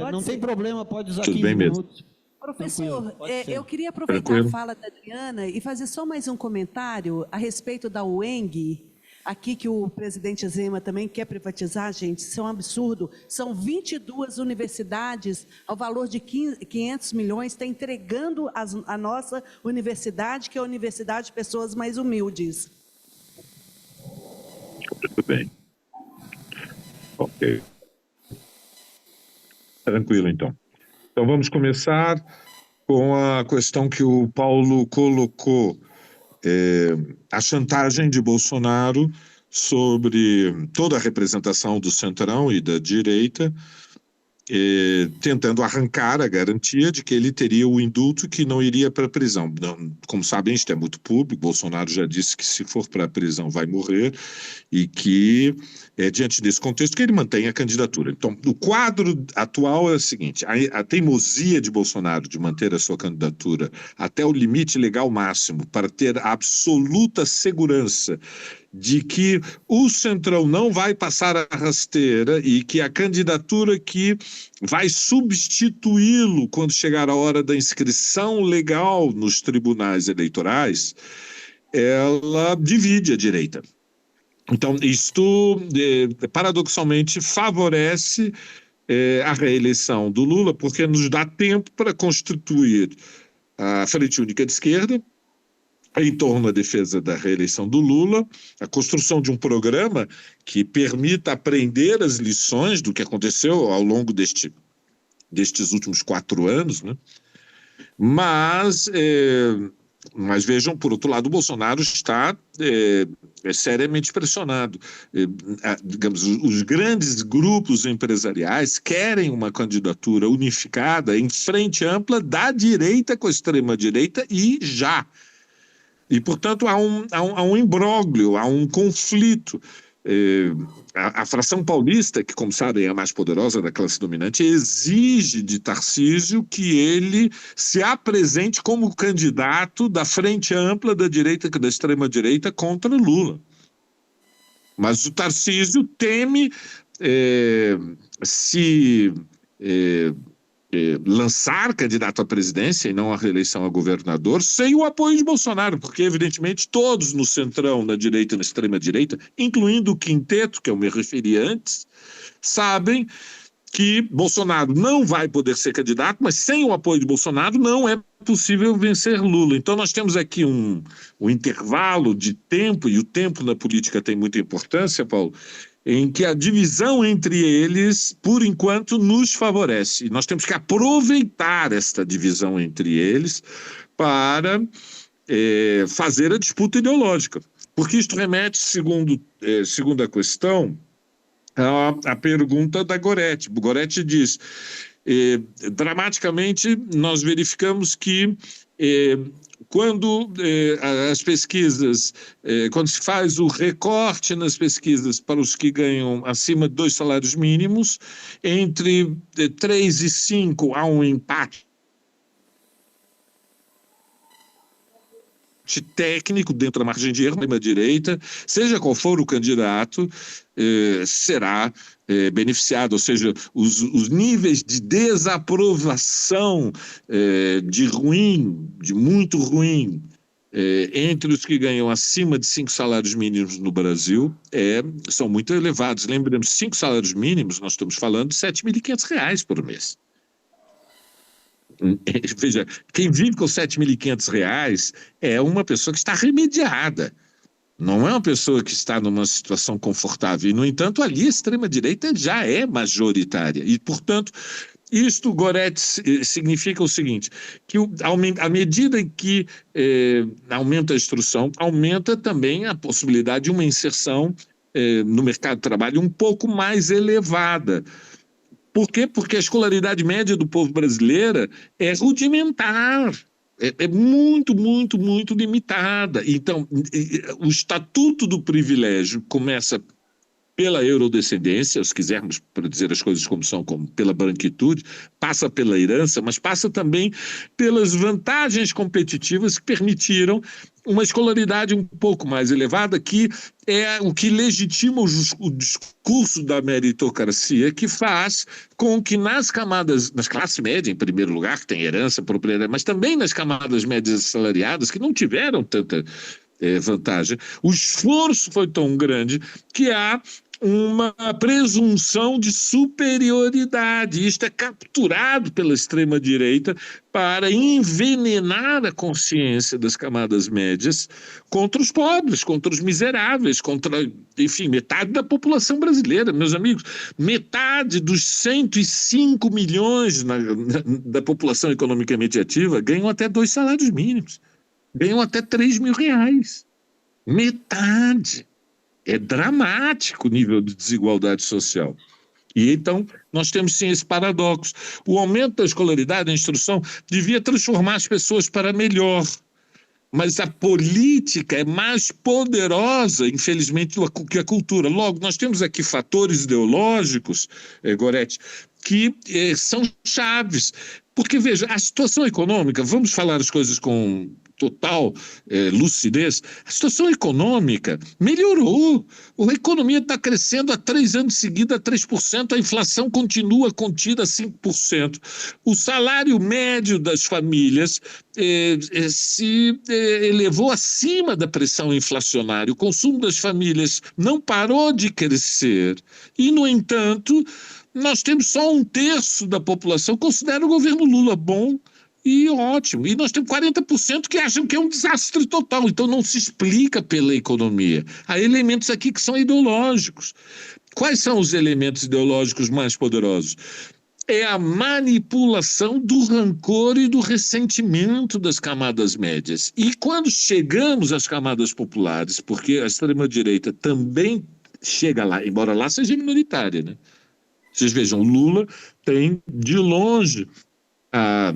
Não tem problema, pode usar tudo 15 bem minutos. Mesmo. Professor, eu queria aproveitar a fala da Adriana e fazer só mais um comentário a respeito da UENG, aqui que o presidente Zema também quer privatizar, gente, isso é um absurdo. São 22 universidades, ao valor de 500 milhões, está entregando a nossa universidade, que é a universidade de pessoas mais humildes. Muito bem. Ok. Tranquilo, então. Então, vamos começar com a questão que o Paulo colocou, a chantagem de Bolsonaro sobre toda a representação do centrão e da direita, tentando arrancar a garantia de que ele teria o indulto e que não iria para a prisão. Não, como sabem, isto é muito público, Bolsonaro já disse que se for para a prisão vai morrer e que é diante desse contexto que ele mantém a candidatura. Então, o quadro atual é o seguinte, a teimosia de Bolsonaro de manter a sua candidatura até o limite legal máximo para ter a absoluta segurança de que o Centrão não vai passar a rasteira e que a candidatura que vai substituí-lo quando chegar a hora da inscrição legal nos tribunais eleitorais, ela divide a direita. Então, isto, paradoxalmente, favorece a reeleição do Lula, porque nos dá tempo para constituir a Frente Única de Esquerda, em torno da defesa da reeleição do Lula, a construção de um programa que permita aprender as lições do que aconteceu ao longo destes últimos 4 anos, né? Mas vejam, por outro lado, o Bolsonaro está seriamente pressionado. Digamos, os grandes grupos empresariais querem uma candidatura unificada em frente ampla da direita com a extrema-direita e já. E, portanto, há um imbróglio, há um conflito. A fração paulista, que, como sabem, é a mais poderosa da classe dominante, exige de Tarcísio que ele se apresente como candidato da frente ampla da direita, da extrema-direita, contra Lula. Mas o Tarcísio teme lançar candidato à presidência e não à reeleição a governador sem o apoio de Bolsonaro, porque evidentemente todos no centrão, na direita e na extrema-direita, incluindo o quinteto, que eu me referi antes, sabem que Bolsonaro não vai poder ser candidato, mas sem o apoio de Bolsonaro não é possível vencer Lula. Então nós temos aqui um intervalo de tempo, e o tempo na política tem muita importância, Paulo, em que a divisão entre eles, por enquanto, nos favorece. E nós temos que aproveitar esta divisão entre eles para fazer a disputa ideológica. Porque isto remete, segundo a questão, à pergunta da Goretti. Goretti diz, dramaticamente, nós verificamos que quando as pesquisas, quando se faz o recorte nas pesquisas para os que ganham acima de 2 salários mínimos, entre 3 e 5 há um empate técnico dentro da margem de erro da direita, seja qual for o candidato, será beneficiado, ou seja, os níveis de desaprovação de muito ruim, entre os que ganham acima de 5 salários mínimos no Brasil, são muito elevados. Lembremos, 5 salários mínimos, nós estamos falando de R$ 7.500 por mês. Veja, quem vive com R$ 7.500 é uma pessoa que está remediada. Não é uma pessoa que está numa situação confortável. E, no entanto, ali a extrema-direita já é majoritária. E, portanto, isto, Goretti, significa o seguinte, que à medida em que aumenta a instrução, aumenta também a possibilidade de uma inserção no mercado de trabalho um pouco mais elevada. Por quê? Porque a escolaridade média do povo brasileira é rudimentar, é muito, muito, muito limitada. Então, o estatuto do privilégio começa pela eurodescendência, se quisermos para dizer as coisas como são, como pela branquitude, passa pela herança, mas passa também pelas vantagens competitivas que permitiram uma escolaridade um pouco mais elevada, que é o que legitima o discurso da meritocracia, que faz com que nas classe média, em primeiro lugar, que tem herança, propriedade, mas também nas camadas médias assalariadas, que não tiveram tanta vantagem. O esforço foi tão grande que há uma presunção de superioridade. Isto é capturado pela extrema-direita para envenenar a consciência das camadas médias contra os pobres, contra os miseráveis, contra, enfim, metade da população brasileira, meus amigos. Metade dos 105 milhões da população economicamente ativa ganham até 2 salários mínimos, ganham até 3 mil reais. Metade. É dramático o nível de desigualdade social. E então nós temos sim esse paradoxo. O aumento da escolaridade, da instrução, devia transformar as pessoas para melhor. Mas a política é mais poderosa, infelizmente, do que a cultura. Logo, nós temos aqui fatores ideológicos, Goretti, que são chaves. Porque, veja, a situação econômica, vamos falar as coisas com total lucidez, a situação econômica melhorou. A economia está crescendo há 3 anos seguidos a 3%, a inflação continua contida a 5%. O salário médio das famílias se elevou acima da pressão inflacionária. O consumo das famílias não parou de crescer. E, no entanto, nós temos só 1/3 da população que considera o governo Lula bom e ótimo. E nós temos 40% que acham que é um desastre total. Então não se explica pela economia. Há elementos aqui que são ideológicos. Quais são os elementos ideológicos mais poderosos? É a manipulação do rancor e do ressentimento das camadas médias. E quando chegamos às camadas populares, porque a extrema-direita também chega lá, embora lá seja minoritária, né? Vocês vejam, Lula tem, de longe, a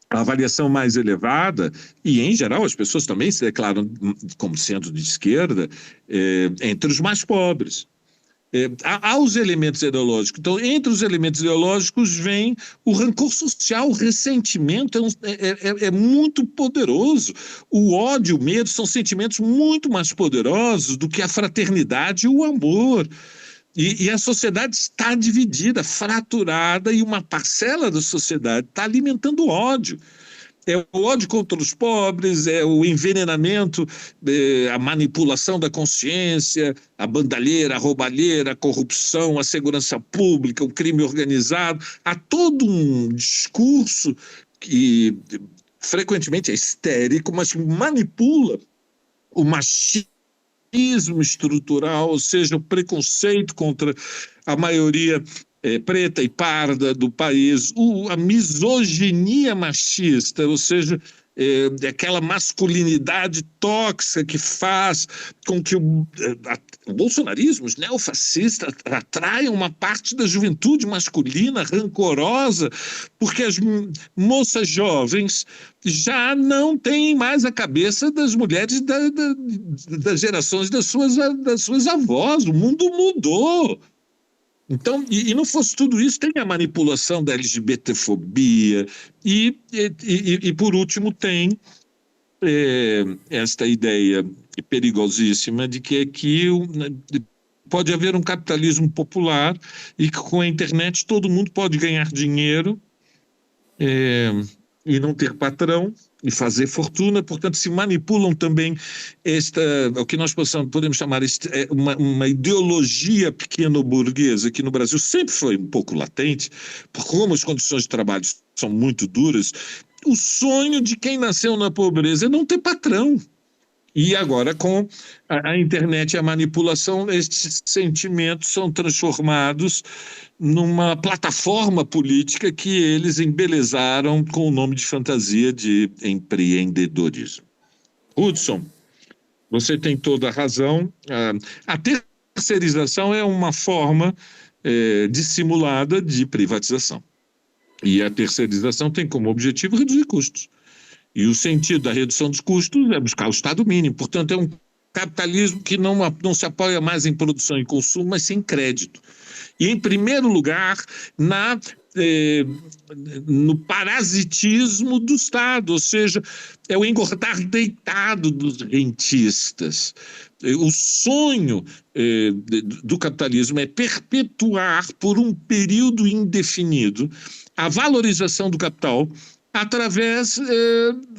avaliação mais elevada, e, em geral, as pessoas também se declaram como sendo de esquerda, entre os mais pobres. Há os elementos ideológicos. Então, entre os elementos ideológicos vem o rancor social, o ressentimento é muito poderoso. O ódio, o medo são sentimentos muito mais poderosos do que a fraternidade e o amor. E a sociedade está dividida, fraturada, e uma parcela da sociedade está alimentando ódio. É o ódio contra os pobres, é o envenenamento, a manipulação da consciência, a bandalheira, a roubalheira, a corrupção, a segurança pública, o crime organizado. Há todo um discurso que frequentemente é histérico, mas que manipula o machismo estrutural, ou seja, o preconceito contra a maioria preta e parda do país, a misoginia machista, ou seja, aquela masculinidade tóxica que faz com que o bolsonarismo, os neofascistas, atraiam uma parte da juventude masculina rancorosa, porque as moças jovens já não têm mais a cabeça das mulheres das gerações das suas avós. O mundo mudou. Então, e não fosse tudo isso, tem a manipulação da LGBTfobia e por último, tem esta ideia perigosíssima de que aqui pode haver um capitalismo popular e que com a internet todo mundo pode ganhar dinheiro e não ter patrão e fazer fortuna. Portanto, se manipulam também o que nós podemos chamar uma ideologia pequeno-burguesa, que no Brasil sempre foi um pouco latente, por como as condições de trabalho são muito duras. O sonho de quem nasceu na pobreza é não ter patrão. E agora, com a internet e a manipulação, estes sentimentos são transformados numa plataforma política que eles embelezaram com o nome de fantasia de empreendedorismo. Hudson, você tem toda a razão. A terceirização é uma forma dissimulada de privatização. E a terceirização tem como objetivo reduzir custos. E o sentido da redução dos custos é buscar o Estado mínimo. Portanto, é um capitalismo que não se apoia mais em produção e consumo, mas sim em crédito. E, em primeiro lugar, no parasitismo do Estado, ou seja, é o engordar deitado dos rentistas. O sonho do capitalismo é perpetuar por um período indefinido a valorização do capital através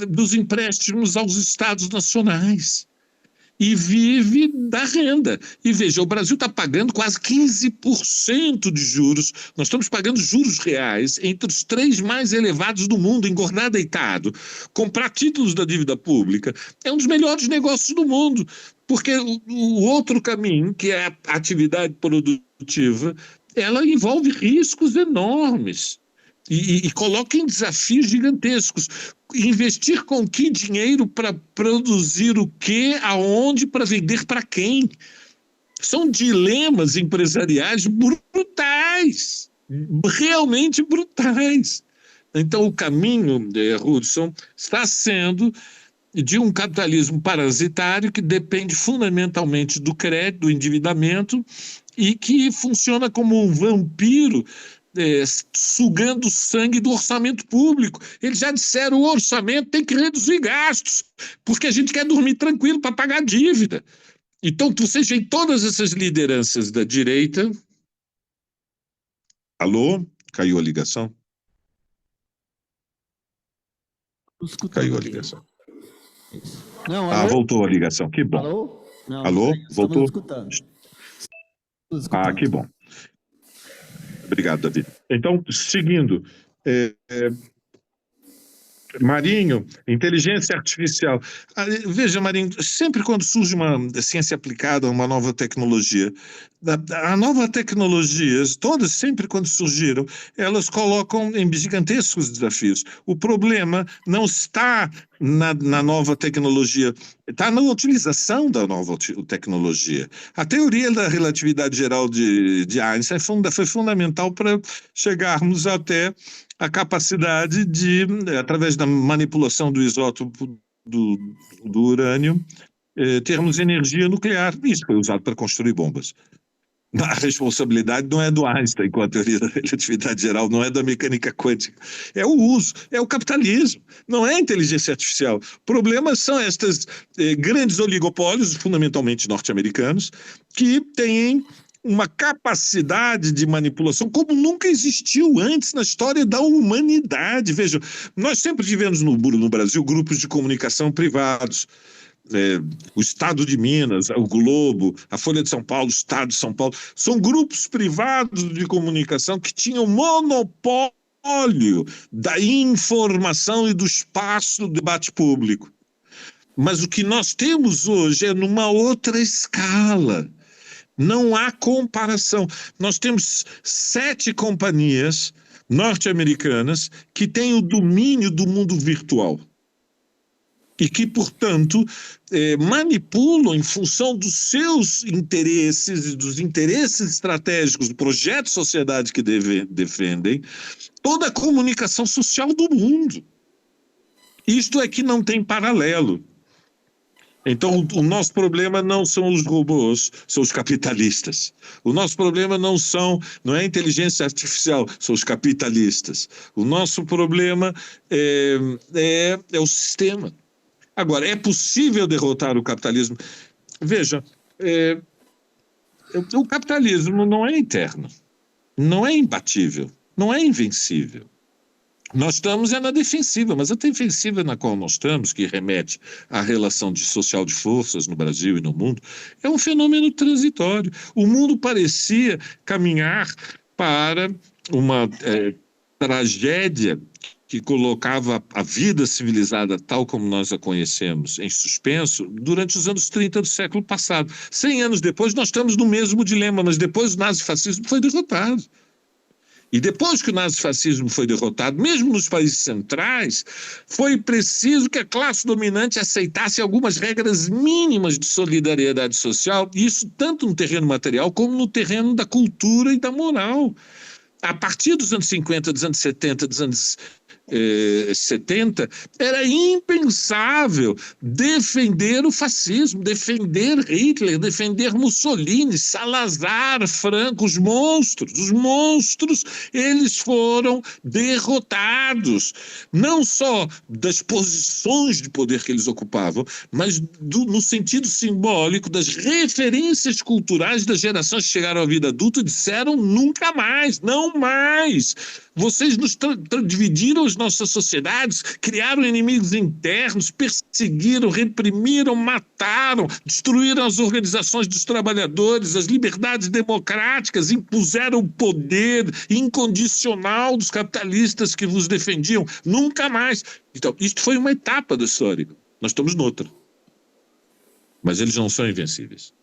dos empréstimos aos estados nacionais. e vive da renda. E veja, o Brasil está pagando quase 15% de juros, nós estamos pagando juros reais entre os 3 mais elevados do mundo, engordar deitado. Comprar títulos da dívida pública é um dos melhores negócios do mundo, porque o outro caminho, que é a atividade produtiva, ela envolve riscos enormes e coloca em desafios gigantescos. Investir com que dinheiro para produzir o quê, aonde, para vender para quem? São dilemas empresariais brutais, realmente brutais. Então, o caminho, Hudson, está sendo de um capitalismo parasitário que depende fundamentalmente do crédito, do endividamento, e que funciona como um vampiro, sugando o sangue do orçamento público. Eles já disseram, o orçamento tem que reduzir gastos, porque a gente quer dormir tranquilo para pagar a dívida. Então, vocês veem todas essas lideranças da direita... Alô? Caiu a ligação? Caiu a ligação. Não, alô? Voltou a ligação, que bom. Alô? Não, alô? Voltou? Escutando. Que bom. Obrigado, David. Então, seguindo, Marinho, inteligência artificial. Veja, Marinho, sempre quando surge uma ciência aplicada, uma nova tecnologia, a nova tecnologias, todas sempre quando surgiram, elas colocam em gigantescos desafios. O problema não está na nova tecnologia, está na utilização da nova tecnologia. A teoria da relatividade geral de Einstein foi fundamental para chegarmos até a capacidade de, através da manipulação do isótopo do urânio, termos energia nuclear. Isso foi usado para construir bombas. A responsabilidade não é do Einstein com a teoria da relatividade geral, não é da mecânica quântica. É o uso, é o capitalismo, não é a inteligência artificial. O problema são estes grandes oligopólios, fundamentalmente norte-americanos, que têm uma capacidade de manipulação como nunca existiu antes na história da humanidade. Vejam, nós sempre tivemos no Brasil grupos de comunicação privados. O Estado de Minas, o Globo, a Folha de São Paulo, o Estado de São Paulo, são grupos privados de comunicação que tinham monopólio da informação e do espaço do debate público. Mas o que nós temos hoje é numa outra escala. Não há comparação. Nós temos 7 companhias norte-americanas que têm o domínio do mundo virtual e que, portanto, manipulam em função dos seus interesses e dos interesses estratégicos do projeto de sociedade que defendem toda a comunicação social do mundo. Isto é que não tem paralelo. Então, o nosso problema não são os robôs, são os capitalistas. O nosso problema não é a inteligência artificial, são os capitalistas. O nosso problema é o sistema. Agora, é possível derrotar o capitalismo? Veja, o capitalismo não é eterno, não é imbatível, não é invencível. Nós estamos na defensiva, mas a defensiva na qual nós estamos, que remete à relação social de forças no Brasil e no mundo, é um fenômeno transitório. O mundo parecia caminhar para uma tragédia que colocava a vida civilizada tal como nós a conhecemos em suspenso durante os anos 30 do século passado. 100 anos depois nós estamos no mesmo dilema, mas depois o nazifascismo foi derrotado. E depois que o nazifascismo foi derrotado, mesmo nos países centrais, foi preciso que a classe dominante aceitasse algumas regras mínimas de solidariedade social, e isso tanto no terreno material como no terreno da cultura e da moral. A partir dos anos 50, dos anos 70, dos anos 70, era impensável defender o fascismo, defender Hitler, defender Mussolini, Salazar, Franco, os monstros, eles foram derrotados, não só das posições de poder que eles ocupavam, mas no sentido simbólico das referências culturais das gerações que chegaram à vida adulta e disseram nunca mais, não mais. Vocês dividiram as nossas sociedades, criaram inimigos internos, perseguiram, reprimiram, mataram, destruíram as organizações dos trabalhadores, as liberdades democráticas, impuseram o poder incondicional dos capitalistas que vos defendiam. Nunca mais. Então, isto foi uma etapa da história. Nós estamos noutra. Mas eles não são invencíveis.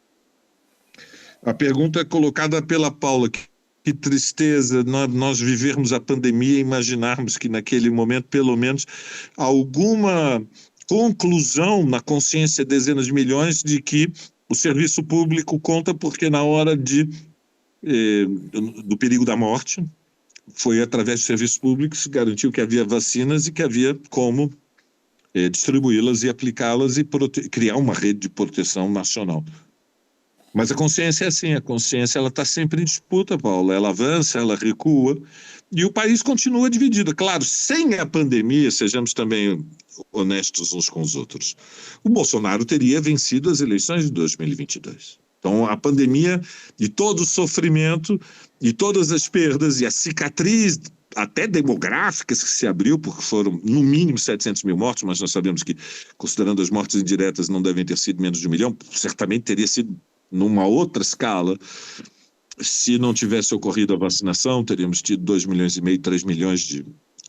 A pergunta é colocada pela Paula. Que tristeza nós vivermos a pandemia e imaginarmos que naquele momento, pelo menos, alguma conclusão na consciência de dezenas de milhões de que o serviço público conta porque na hora do perigo da morte, foi através do serviço público que se garantiu que havia vacinas e que havia como distribuí-las e aplicá-las e criar uma rede de proteção nacional. Mas a consciência é assim, a consciência ela está sempre em disputa, Paulo, ela avança, ela recua, e o país continua dividido. Claro, sem a pandemia, sejamos também honestos uns com os outros, o Bolsonaro teria vencido as eleições de 2022. Então, a pandemia e todo o sofrimento e todas as perdas e a cicatriz até demográficas que se abriu, porque foram no mínimo 700 mil mortos, mas nós sabemos que, considerando as mortes indiretas, não devem ter sido menos de 1 milhão, certamente teria sido numa outra escala. Se não tivesse ocorrido a vacinação, teríamos tido 2,5 milhões, 3 milhões de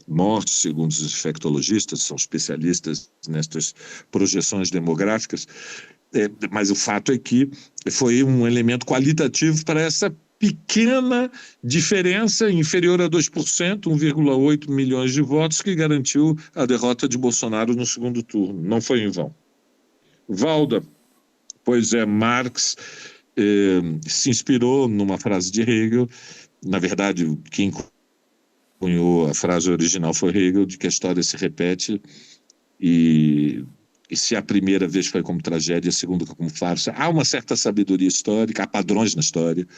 mortes, segundo os infectologistas, são especialistas nestas projeções demográficas, mas o fato é que foi um elemento qualitativo para essa pequena diferença, inferior a 2%, 1,8 milhões de votos, que garantiu a derrota de Bolsonaro no segundo turno. Não foi em vão. Valda, pois é, Marx se inspirou numa frase de Hegel. Na verdade, quem cunhou a frase original foi Hegel, de que a história se repete e se a primeira vez foi como tragédia, a segunda como farsa. Há uma certa sabedoria histórica, há padrões na história.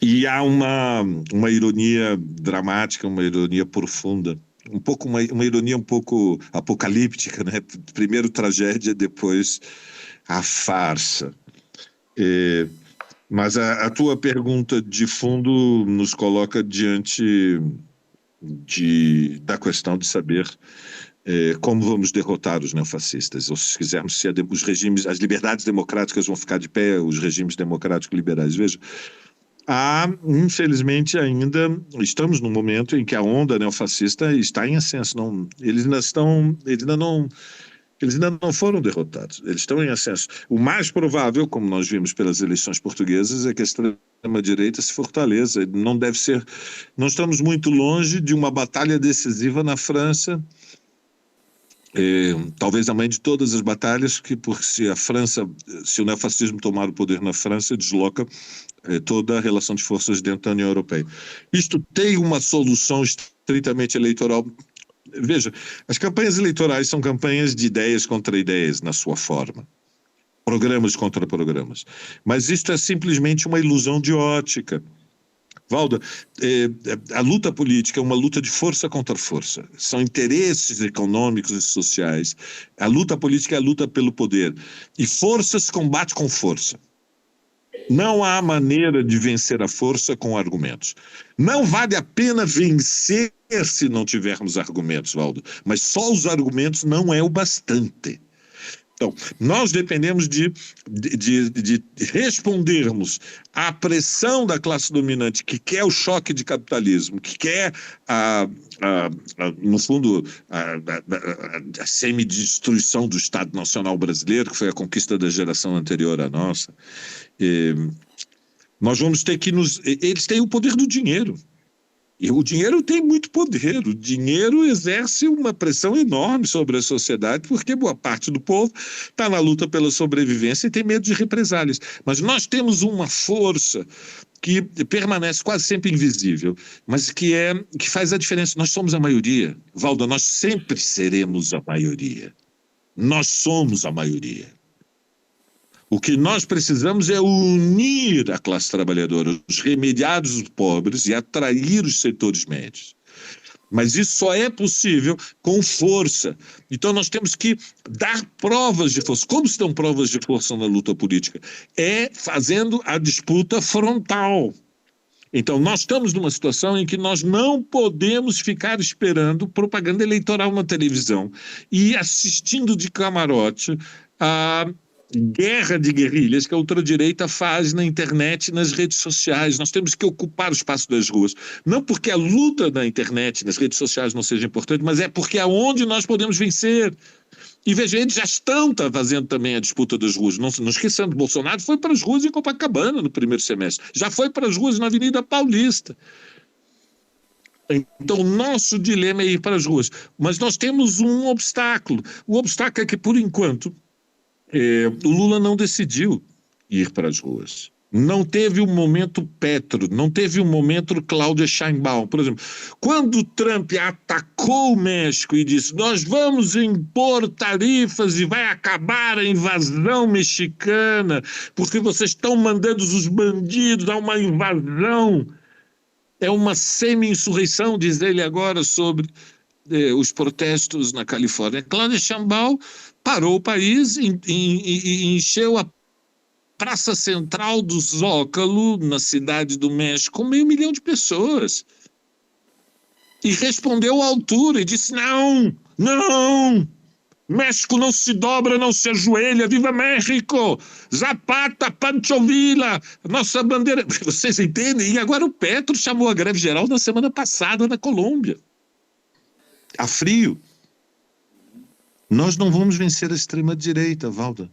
E há uma ironia dramática, uma ironia profunda, uma ironia um pouco apocalíptica, né? Primeiro tragédia, depois a farsa. Mas a tua pergunta de fundo nos coloca diante da questão de saber como vamos derrotar os neofascistas, ou se quisermos, se os regimes, as liberdades democráticas vão ficar de pé, os regimes democráticos liberais. Veja, infelizmente ainda estamos num momento em que a onda neofascista está em ascenso. Eles ainda não foram derrotados, eles estão em ascenso. O mais provável, como nós vimos pelas eleições portuguesas, é que a extrema-direita se fortaleça. Não estamos muito longe de uma batalha decisiva na França, talvez a mãe de todas as batalhas, porque se o neofascismo tomar o poder na França, desloca toda a relação de forças dentro da União Europeia. Isto tem uma solução estritamente eleitoral. Veja, as campanhas eleitorais são campanhas de ideias contra ideias, na sua forma. Programas contra programas. Mas isto é simplesmente uma ilusão de ótica. Valda, a luta política é uma luta de força contra força. São interesses econômicos e sociais. A luta política é a luta pelo poder. E força se combate com força. Não há maneira de vencer a força com argumentos. Não vale a pena vencer se não tivermos argumentos, Valdo. Mas só os argumentos não é o bastante. Então, nós dependemos de respondermos à pressão da classe dominante que quer o choque de capitalismo, que quer, no fundo, a semidestruição do Estado Nacional Brasileiro, que foi a conquista da geração anterior à nossa. Nós vamos ter que eles têm o poder do dinheiro. E o dinheiro tem muito poder, o dinheiro exerce uma pressão enorme sobre a sociedade, porque boa parte do povo está na luta pela sobrevivência e tem medo de represálias. Mas nós temos uma força que permanece quase sempre invisível, mas que faz a diferença. Nós somos a maioria. Valda, nós sempre seremos a maioria. Nós somos a maioria. O que nós precisamos é unir a classe trabalhadora, os remediados dos pobres e atrair os setores médios. Mas isso só é possível com força. Então nós temos que dar provas de força. Como se dão provas de força na luta política? É fazendo a disputa frontal. Então, nós estamos numa situação em que nós não podemos ficar esperando propaganda eleitoral na televisão e assistindo de camarote a guerra de guerrilhas que a ultradireita faz na internet e nas redes sociais. Nós temos que ocupar o espaço das ruas. Não porque a luta na internet, nas redes sociais não seja importante, mas é porque é onde nós podemos vencer. E veja, eles já estão fazendo também a disputa das ruas. Não esqueçamos, Bolsonaro foi para as ruas em Copacabana no primeiro semestre. Já foi para as ruas na Avenida Paulista. Então, o nosso dilema é ir para as ruas. Mas nós temos um obstáculo. O obstáculo é que, por enquanto, o Lula não decidiu ir para as ruas. Não teve um momento Petro, não teve um momento Cláudia Sheinbaum. Por exemplo, quando Trump atacou o México e disse: nós vamos impor tarifas e vai acabar a invasão mexicana, porque vocês estão mandando os bandidos a uma invasão. É uma semi-insurreição, diz ele agora, sobre os protestos na Califórnia. Cláudia Sheinbaum parou o país e encheu a Praça Central do Zócalo, na Cidade do México, com 500 mil de pessoas. E respondeu à altura e disse: não, não, México não se dobra, não se ajoelha, viva México, Zapata, Pancho Villa, nossa bandeira. Vocês entendem? E agora o Petro chamou a greve geral na semana passada na Colômbia. A frio. Nós não vamos vencer a extrema-direita, Valda.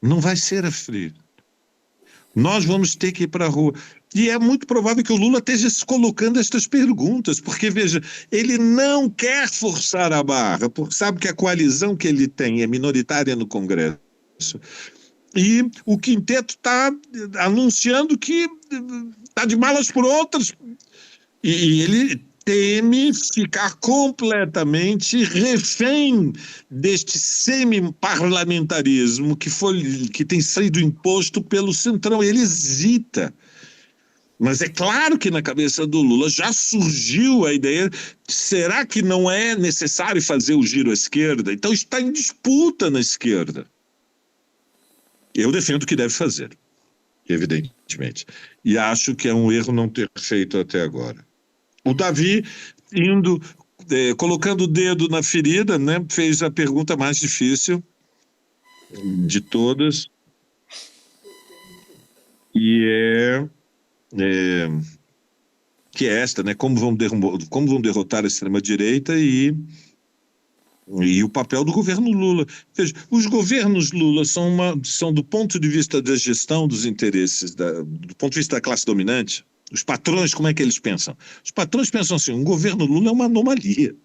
Não vai ser a frio. Nós vamos ter que ir para a rua. E é muito provável que o Lula esteja se colocando estas perguntas, porque, veja, ele não quer forçar a barra, porque sabe que a coalizão que ele tem é minoritária no Congresso. E o quinteto está anunciando que está de malas prontas. E ele teme ficar completamente refém deste semi-parlamentarismo que tem sido imposto pelo Centrão. Ele hesita. Mas é claro que na cabeça do Lula já surgiu a ideia: será que não é necessário fazer o giro à esquerda? Então está em disputa na esquerda. Eu defendo que deve fazer, evidentemente. E acho que é um erro não ter feito até agora. O Davi, colocando o dedo na ferida, né, fez a pergunta mais difícil de todas. E que é esta, né? Como vão derrotar a extrema-direita e o papel do governo Lula. Veja, os governos Lula são do ponto de vista da gestão dos interesses, do ponto de vista da classe dominante. Os patrões, como é que eles pensam? Os patrões pensam assim: um governo Lula é uma anomalia.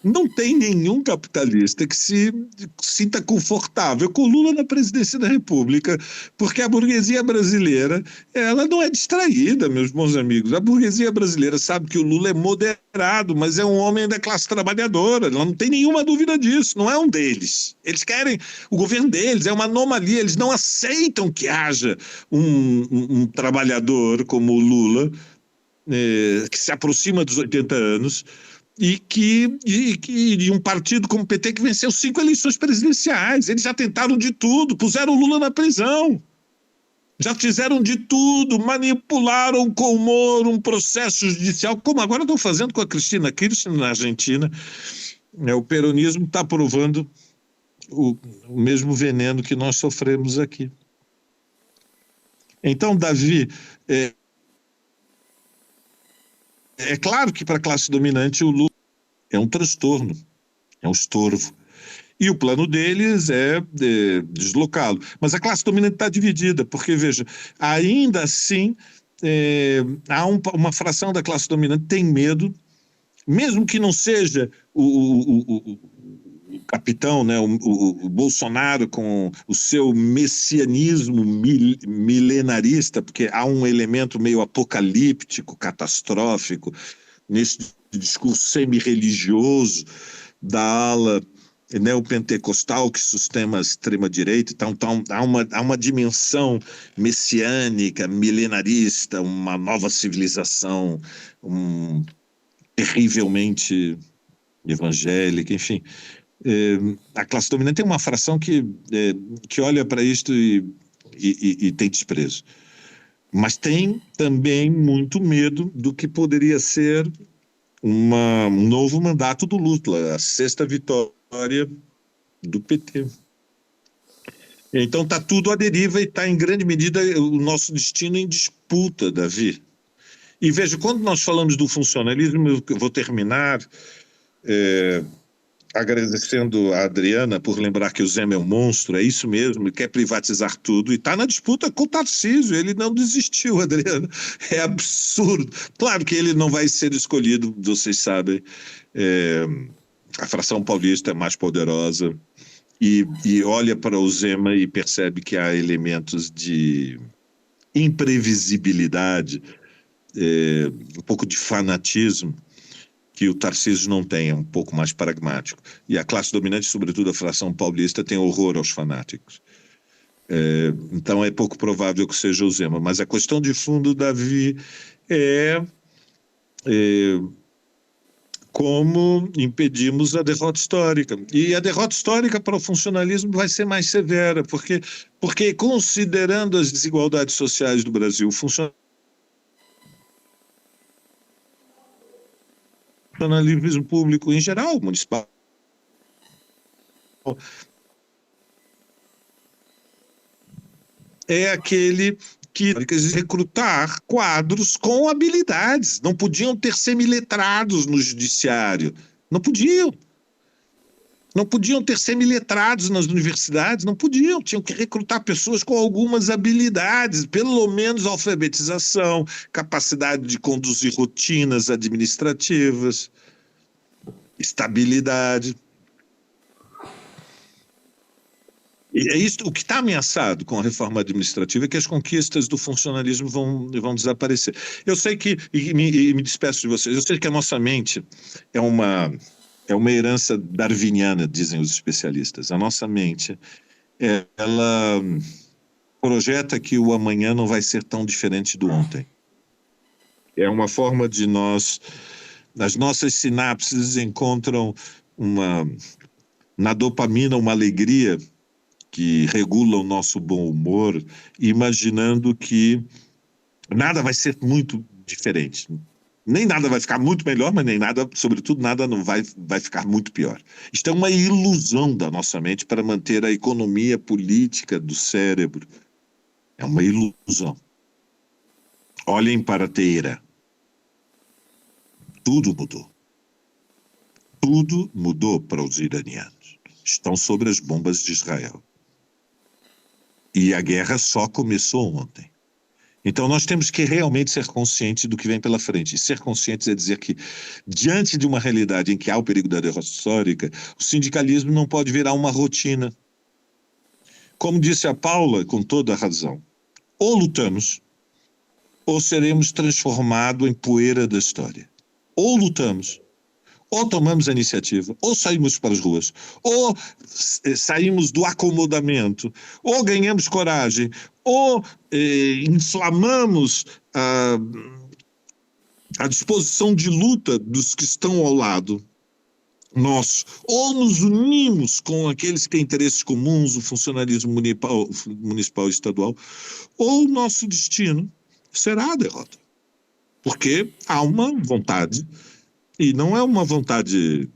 Não tem nenhum capitalista que se sinta confortável com o Lula na presidência da República, porque a burguesia brasileira, ela não é distraída, meus bons amigos. A burguesia brasileira sabe que o Lula é moderado, mas é um homem da classe trabalhadora, ela não tem nenhuma dúvida disso, não é um deles. Eles querem, o governo deles é uma anomalia, eles não aceitam que haja um trabalhador como o Lula, que se aproxima dos 80 anos, e um partido como o PT que venceu 5 eleições presidenciais. Eles já tentaram de tudo, puseram o Lula na prisão, já fizeram de tudo, manipularam com o Moro um processo judicial, como agora estão fazendo com a Cristina Kirchner na Argentina. O peronismo está provando o mesmo veneno que nós sofremos aqui. Então, Davi, é claro que para a classe dominante o Lula é um transtorno, é um estorvo. E o plano deles é deslocá-lo. Mas a classe dominante está dividida, porque, veja, ainda assim há uma fração da classe dominante que tem medo, mesmo que não seja o capitão, né, o Bolsonaro com o seu messianismo milenarista, porque há um elemento meio apocalíptico, catastrófico, nesse discurso semi-religioso da ala neopentecostal que sustenta a extrema-direita. Então há uma dimensão messiânica, milenarista, uma nova civilização, terrivelmente evangélica, enfim. A classe dominante tem uma fração que olha para isto e tem desprezo. mas tem também muito medo do que poderia ser um novo mandato do Lula, a 6ª vitória do PT. Então está tudo à deriva e está, em grande medida, o nosso destino em disputa, Davi. E veja, quando nós falamos do funcionalismo, eu vou terminar agradecendo a Adriana por lembrar que o Zema é um monstro, é isso mesmo, ele quer privatizar tudo e está na disputa com o Tarcísio, ele não desistiu, Adriana, é absurdo. Claro que ele não vai ser escolhido, vocês sabem, a fração paulista é mais poderosa e olha para o Zema e percebe que há elementos de imprevisibilidade, um pouco de fanatismo, que o Tarcísio não tem, é um pouco mais pragmático. E a classe dominante, sobretudo a fração paulista, tem horror aos fanáticos. Então é pouco provável que seja o Zema. Mas a questão de fundo, Davi, é como impedimos a derrota histórica. E a derrota histórica para o funcionalismo vai ser mais severa, porque considerando as desigualdades sociais do Brasil, o funcionalismo público em geral, municipal, é aquele que recrutar quadros com habilidades. Não podiam ter semiletrados no judiciário. Não podiam. Não podiam ter semiletrados nas universidades, não podiam. Tinham que recrutar pessoas com algumas habilidades, pelo menos alfabetização, capacidade de conduzir rotinas administrativas, estabilidade. E é isso, o que está ameaçado com a reforma administrativa é que as conquistas do funcionalismo vão desaparecer. Eu sei que, e me despeço de vocês, eu sei que a nossa mente é uma herança darwiniana, dizem os especialistas. A nossa mente, ela projeta que o amanhã não vai ser tão diferente do ontem. É uma forma de as nossas sinapses encontram na dopamina uma alegria que regula o nosso bom humor, imaginando que nada vai ser muito diferente. Nem nada vai ficar muito melhor, mas nem nada, sobretudo, nada não vai ficar muito pior. Isto é uma ilusão da nossa mente para manter a economia política do cérebro. É uma ilusão. Olhem para a Teherã. Tudo mudou. Tudo mudou para os iranianos. Estão sobre as bombas de Israel. E a guerra só começou ontem. Então nós temos que realmente ser conscientes do que vem pela frente. E ser conscientes é dizer que, diante de uma realidade em que há o perigo da derrota histórica, o sindicalismo não pode virar uma rotina. Como disse a Paula, com toda a razão, ou lutamos, ou seremos transformados em poeira da história. Ou lutamos, ou tomamos a iniciativa, ou saímos para as ruas, ou saímos do acomodamento, ou ganhamos coragem, ou inflamamos a disposição de luta dos que estão ao lado nosso, ou nos unimos com aqueles que têm interesses comuns, o funcionalismo municipal e estadual, ou o nosso destino será a derrota. Porque há uma vontade, e não é uma vontade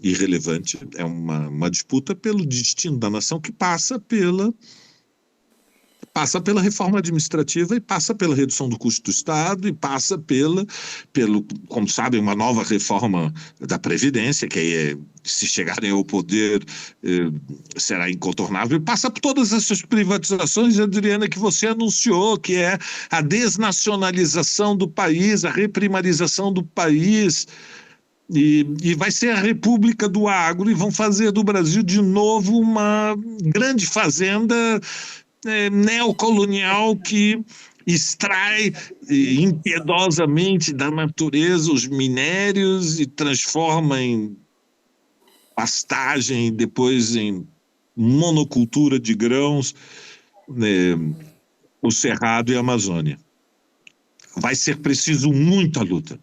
irrelevante, é uma disputa pelo destino da nação que passa pela reforma administrativa e passa pela redução do custo do Estado e passa pelo, como sabem, uma nova reforma da Previdência, que se chegarem ao poder será incontornável, e passa por todas essas privatizações, Adriana, que você anunciou, que é a desnacionalização do país, a reprimarização do país, e vai ser a República do Agro, e vão fazer do Brasil de novo uma grande fazenda neocolonial que extrai impiedosamente da natureza os minérios e transforma em pastagem, depois em monocultura de grãos, o Cerrado e a Amazônia. Vai ser preciso muita luta.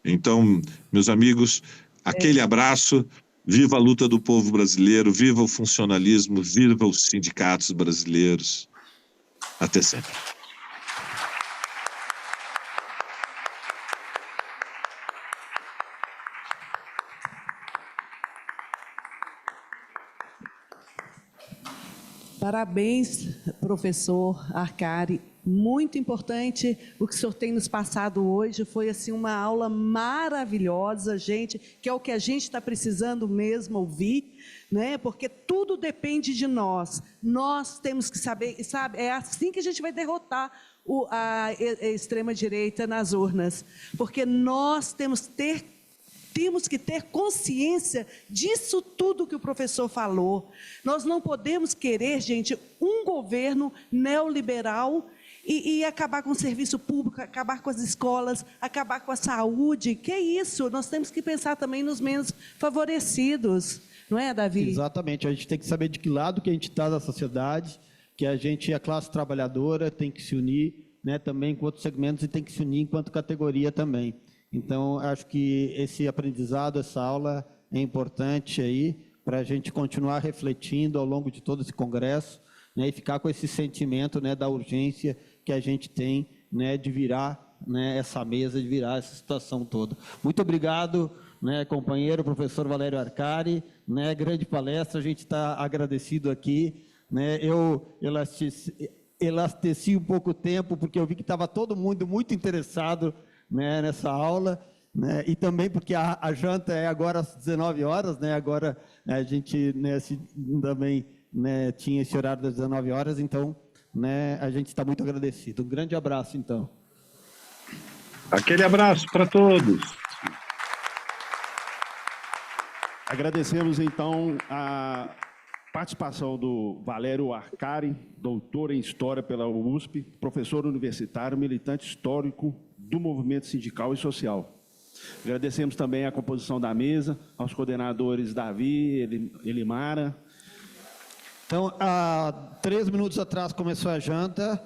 Então, meus amigos, aquele abraço. Viva a luta do povo brasileiro, viva o funcionalismo, viva os sindicatos brasileiros. Até sempre. Parabéns, professor Arcari. Muito importante o que o senhor tem nos passado hoje. Foi assim uma aula maravilhosa, gente, que é o que a gente está precisando mesmo ouvir, né? Porque tudo depende de nós. Nós temos que saber, sabe? É assim que a gente vai derrotar a extrema-direita nas urnas, porque nós temos que ter consciência disso tudo que o professor falou. Nós não podemos querer, gente, um governo neoliberal e acabar com o serviço público, acabar com as escolas, acabar com a saúde. Que é isso? Nós temos que pensar também nos menos favorecidos. Não é, Davi? Exatamente. A gente tem que saber de que lado que a gente está da sociedade, que a gente, a classe trabalhadora, tem que se unir, né, também com outros segmentos e tem que se unir enquanto categoria também. Então, acho que esse aprendizado, essa aula é importante aí para a gente continuar refletindo ao longo de todo esse congresso, né, e ficar com esse sentimento, né, da urgência que a gente tem, né, de virar, né, essa mesa, de virar essa situação toda. Muito obrigado, né, companheiro, professor Valério Arcari, né, grande palestra, a gente está agradecido aqui, né, eu elasteci um pouco o tempo, porque eu vi que estava todo mundo muito interessado, né, nessa aula, né, e também porque a janta é agora às 19 horas, né, agora a gente, né, também, né, tinha esse horário das 19 horas, então, né, a gente está muito agradecido. Um grande abraço, então. Aquele abraço para todos. Agradecemos, então, a participação do Valério Arcari, doutor em História pela USP, professor universitário, militante histórico do movimento sindical e social. Agradecemos também a composição da mesa, aos coordenadores Davi, Elimara. Então, há 3 minutos atrás começou a janta,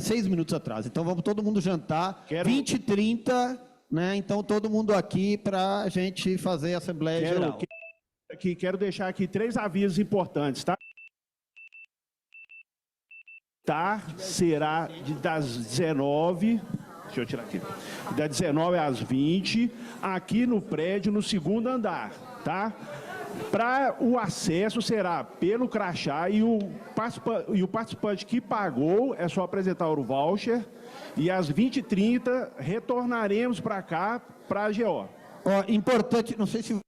6 minutos atrás. Então, vamos todo mundo jantar, 20h30, né? Então, todo mundo aqui para a gente fazer a Assembleia Geral. Quero deixar aqui 3 avisos importantes, tá? Será das 19... Deixa eu tirar aqui. Das 19 às 20, aqui no prédio, no 2º andar, tá? Para o acesso será pelo crachá e o participante que pagou é só apresentar o voucher e às 20h30 retornaremos para cá, para a GO. Ó, importante, não sei se